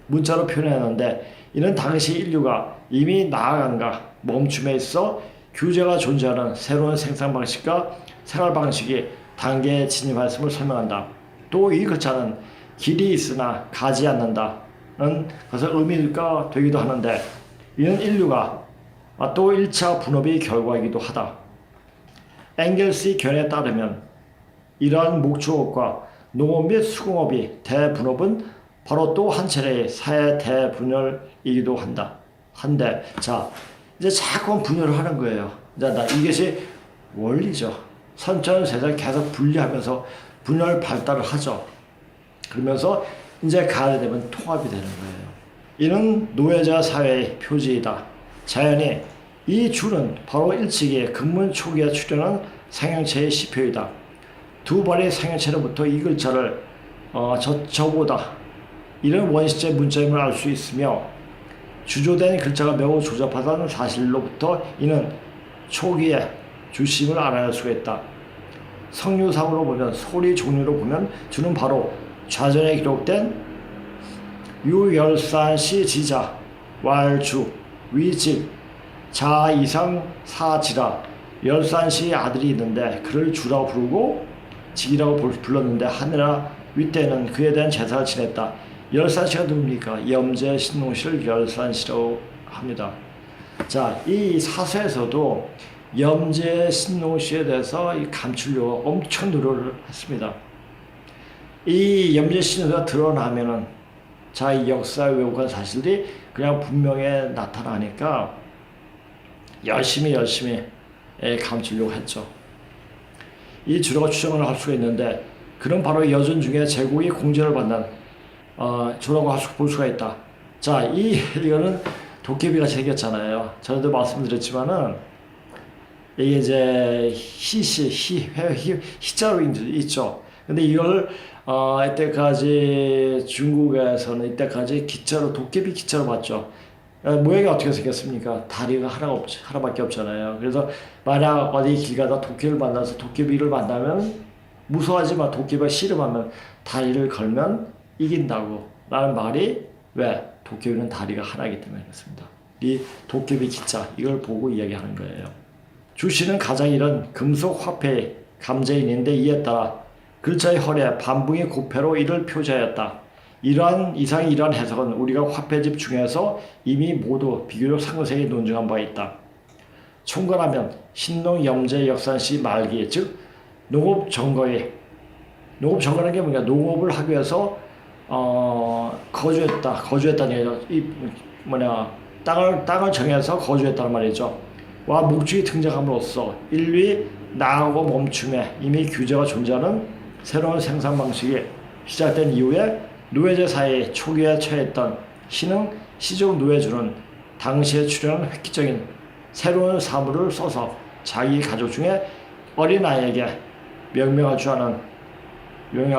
문자로 표현했는데 이는 당시 인류가 이미 나아간가 멈춤에 있어 규제가 존재하는 새로운 생산 방식과 생활 방식이 단계에 진입했음을 설명한다. 또 이 글자는 길이 있으나 가지 않는다는 것을 의미가 되기도 하는데 이는 인류가 또 1차 분업의 결과이기도 하다. 엥겔스의 견해에 따르면 이러한 목축업과 농업 및 수공업이 대분업은 바로 또 한 차례의 사회 대분열이기도 한데 자, 이제 자꾸 분열을 하는 거예요. 이것이 원리죠. 선천세상 계속 분리하면서 분열 발달을 하죠. 그러면서 이제 가을이 되면 통합이 되는 거예요. 이는 노예자 사회의 표지이다. 자연히 이 줄은 바로 일찍이 근문 초기에 출현한 상형체의 시표이다. 두 발의 상형체로부터 이 글자를 저보다 이런 원시적 문자임을 알 수 있으며 주조된 글자가 매우 조잡하다는 사실로부터 이는 초기에 주심을 알아낼 수가 있다. 성류상으로 보면 소리 종류로 보면 주는 바로 좌전에 기록된 유열산시 지자 왈주 위직 자 이상 사지라 열산시 아들이 있는데 그를 주라고 부르고 직이라고 불렀는데 하늘아 윗대는 그에 대한 제사를 지냈다. 열산시가 누굽니까? 염제 신농시를 열산시라고 합니다. 자, 이 사서에서도 염제 신농시에 대해서 감추려고 엄청 노력을 했습니다. 이 염제 신농시가 드러나면은 자, 이 역사에 왜곡한 사실들이 그냥 분명히 나타나니까 열심히 감추려고 했죠. 이 주로가 추정을 할 수가 있는데 그는 바로 여전 중에 제국이 공전을 받는 주라고 볼 수가 있다. 자, 이거는 도깨비가 생겼잖아요. 전에도 말씀드렸지만은 이게 이제 희자로 있죠. 근데 이걸 이때까지 중국에서는 이때까지 기자로 도깨비 기자로 봤죠. 모양이 어떻게 생겼습니까? 다리가 하나밖에 없잖아요. 그래서 만약 어디 길 가다 도깨비를 만나서 도깨비를 만나면 무서워하지 마. 도깨비가 씨름하면 다리를 걸면 이긴다고 라는 말이 왜? 도깨비는 다리가 하나이기 때문에 그렇습니다. 이 도깨비 기자 이걸 보고 이야기하는 거예요. 주씨는 가장 이런 금속 화폐의 감재인인데 이에 따라 글자의 허리에 반붕의 고패로 이를 표시하였다. 이러한 해석은 우리가 화폐집 중에서 이미 모두 비교적 상세히 논증한 바 있다. 총괄하면 신농 염제 역산시 말기 즉 농업 정거라는 게 뭔가 농업을 하기 위해서 거주했다는 얘기죠. 땅을 정해서 거주했다는 말이죠. 와 목축이 등장함으로써 인류의 나아가고 멈춤에 이미 규제가 존재하는 새로운 생산 방식이 시작된 이후에 노예제 사회의 초기에 처했던 신흥 시족 노예주는 당시에 출현한 획기적인 새로운 사물을 써서 자기 가족 중에 어린아이에게 명명할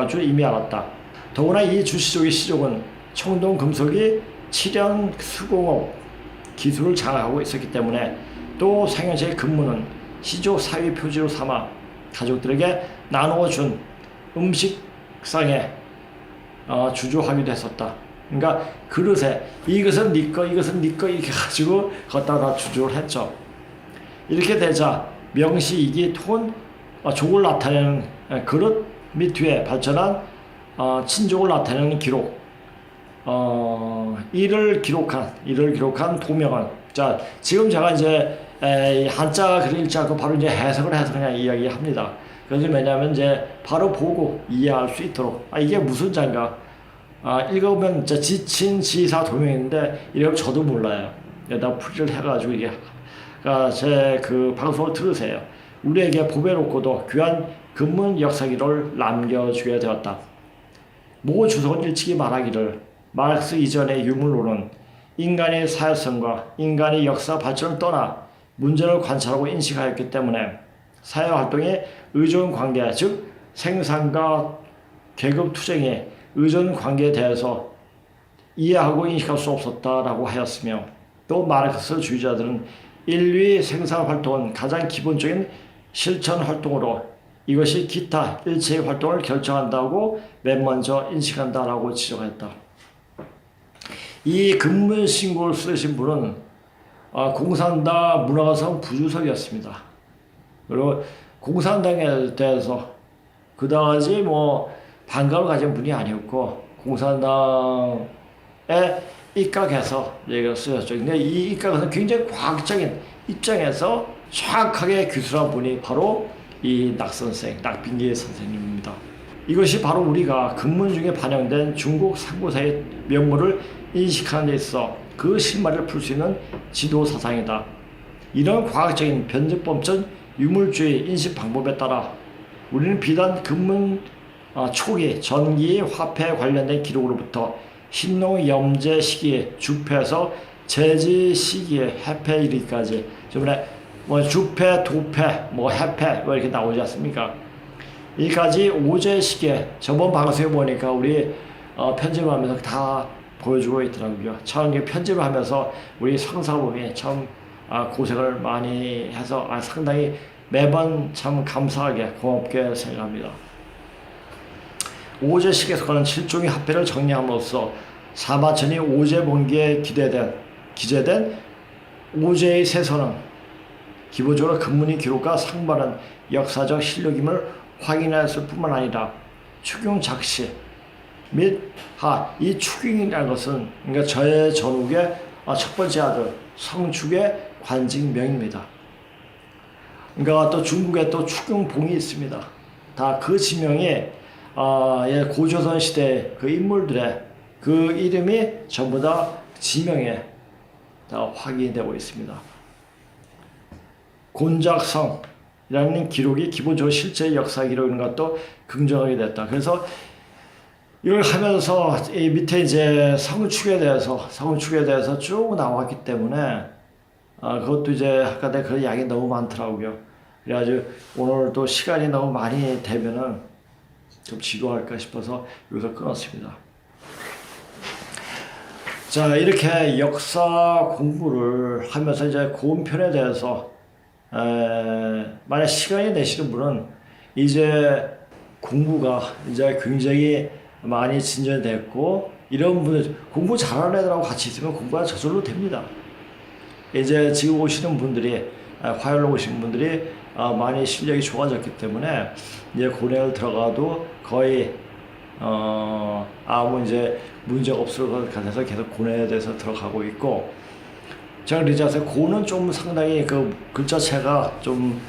줄 이미 알았다. 더구나 이 주시족의 시족은 청동 금속이 칠연 수공업 기술을 장악하고 있었기 때문에 또 상현제의 근무는 시족 사회 표지로 삼아 가족들에게 나누어 준 음식상에 주조하기도 했었다. 그러니까 그릇에 이것은 네 거, 이것은 네 거 이렇게 가지고 걷다가 주조를 했죠. 이렇게 되자 명시이기 톤 족을 나타내는 그릇 및 뒤에 발전한 친족을 나타내는 기록 이를 기록한 도명은 자 지금 제가 이제 한자 글을 읽지 않고 바로 이제 해석을 해서 그냥 이야기합니다. 그래서 왜냐하면 이제 바로 보고 이해할 수 있도록 이게 무슨 자인가 읽어보면 지친 지사 도명인데 이러면 저도 몰라요. 여기다 풀이를 해가지고 이게 제 그 방송을 들으세요. 우리에게 보배롭고도 귀한 근문 역사기를 남겨주게 되었다. 모 주석은 일찍이 말하기를 마르크스 이전의 유물론은 인간의 사회성과 인간의 역사 발전을 떠나 문제를 관찰하고 인식하였기 때문에 사회활동의 의존관계 즉 생산과 계급투쟁의 의존관계에 대해서 이해하고 인식할 수 없었다라고 하였으며 또 마르크스 주의자들은 인류의 생산활동은 가장 기본적인 실천활동으로 이것이 기타 일체의 활동을 결정한다고 맨 먼저 인식한다라고 지적했다. 이 근문신고를 쓰신 분은 공산당 문화가성 부주석이었습니다. 그리고 공산당에 대해서 그다지 반감을 가진 분이 아니었고 공산당에 입각해서 얘기를 쓰였죠. 근데 이 입각은 굉장히 과학적인 입장에서 정확하게 기술한 분이 바로 이 낙빈기 선생님입니다. 이것이 바로 우리가 근문 중에 반영된 중국 상고사의 면모를 인식하는 데 있어 그 실마리를 풀 수 있는 지도 사상이다. 이런 과학적인 변증법적 유물주의 인식 방법에 따라 우리는 비단 근문 초기 전기 화폐 관련된 기록으로부터 신농 염제 시기에 주패에서 제지 시기에 해패 이르기까지 저번에 뭐 주패, 도패, 뭐 해패 뭐 이렇게 나오지 않습니까? 여기까지 오제 시기에 저번 방송에 보니까 우리 편집하면서 다 보여주고 있더라고요. 참 편집을 하면서 우리 성사범이 참 고생을 많이 해서 상당히 매번 참 감사하게 고맙게 생각합니다. 오제식에 속하는 7종의 화폐를 정리함으로써 사마천이 오제번기에 기재된 오제의 세서는 기본적으로 근문의 기록과 상반한 역사적 실력임을 확인했을 뿐만 아니라 추경 작시 및 이 추경이라는 것은 그러니까 저의 전욱의 첫 번째 아들 성축의 관직명입니다. 그러니까 또 중국에 또 추경봉이 있습니다. 다 그 지명이 고조선 시대 그 인물들의 그 이름이 전부 다 지명에 다 확인되고 있습니다. 곤작성이라는 기록이 기본적으로 실제 역사 기록인 것도 긍정하게 됐다. 그래서 이걸 하면서 이 밑에 이제 성축에 대해서 쭉 나왔기 때문에 그것도 이제 아까 내가 그 양이 너무 많더라고요. 그래가지고 오늘 또 시간이 너무 많이 되면은 좀 지루할까 싶어서 여기서 끊었습니다. 자, 이렇게 역사 공부를 하면서 이제 고운편에 대해서 만약 시간이 되시는 분은 이제 공부가 이제 굉장히 많이 진전됐고 이런 분들 공부 잘하는 애들하고 같이 있으면 공부가 저절로 됩니다. 이제 지금 오시는 분들이 화요일로 오신 분들이 많이 실력이 좋아졌기 때문에 이제 고뇌를 들어가도 거의 아무 이제 문제가 없을 것 같아서 계속 고뇌에 대해서 들어가고 있고 제가 리자서 고는 좀 상당히 그 글자체가 좀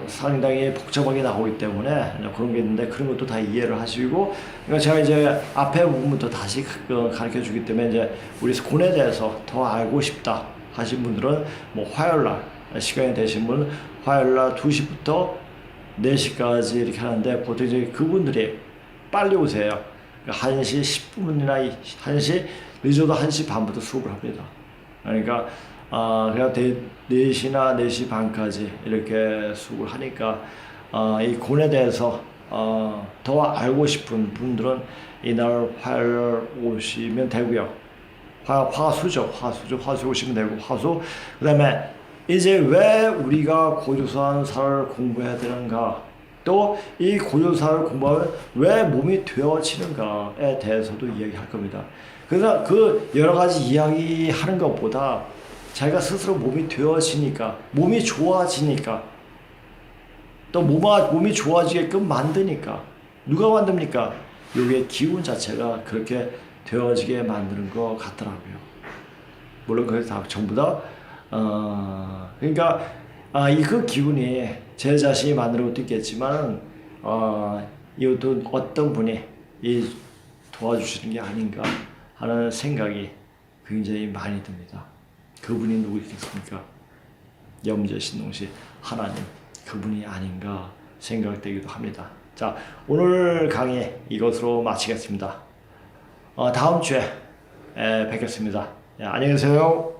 상당히 복잡하게 나오기 때문에 그런 게 있는데 그런 것도 다 이해를 하시고 그러니까 제가 이제 앞에 부분부터 다시 가르쳐 주기 때문에 이제 우리 고뇌에 대해서 더 알고 싶다 하신 분들은 뭐 화요일날 시간이 되신 분은 화요일날 2시부터 4시까지 이렇게 하는데 보통 이제 그분들이 빨리 오세요. 그러니까 1시 10분이나 1시 늦어도 1시 반부터 수업을 합니다. 그러니까 그냥 4시나 4시 반까지 이렇게 수업을 하니까 이 곤에 대해서 더 알고 싶은 분들은 이날 화요일 오시면 되고요. 화수죠. 화수 오시면 되고 화수. 그다음에 이제 왜 우리가 고조선사를 공부해야 되는가? 또 이 고조선사를 공부하면 왜 몸이 되어지는가에 대해서도 이야기할 겁니다. 그래서 그 여러 가지 이야기하는 것보다 자기가 스스로 몸이 되어지니까, 몸이 좋아지니까, 또 몸이 좋아지게끔 만드니까, 누가 만듭니까? 요게 기운 자체가 그렇게 되어지게 만드는 것 같더라고요. 물론 그게 다 전부 다, 그러니까, 그 기운이 제 자신이 만드는 것도 있겠지만, 이것도 어떤 분이 도와주시는 게 아닌가 하는 생각이 굉장히 많이 듭니다. 그분이 누구겠습니까? 염제신농시 하나님 그분이 아닌가 생각되기도 합니다. 자, 오늘 강의 이것으로 마치겠습니다. 다음 주에 뵙겠습니다. 안녕히 계세요.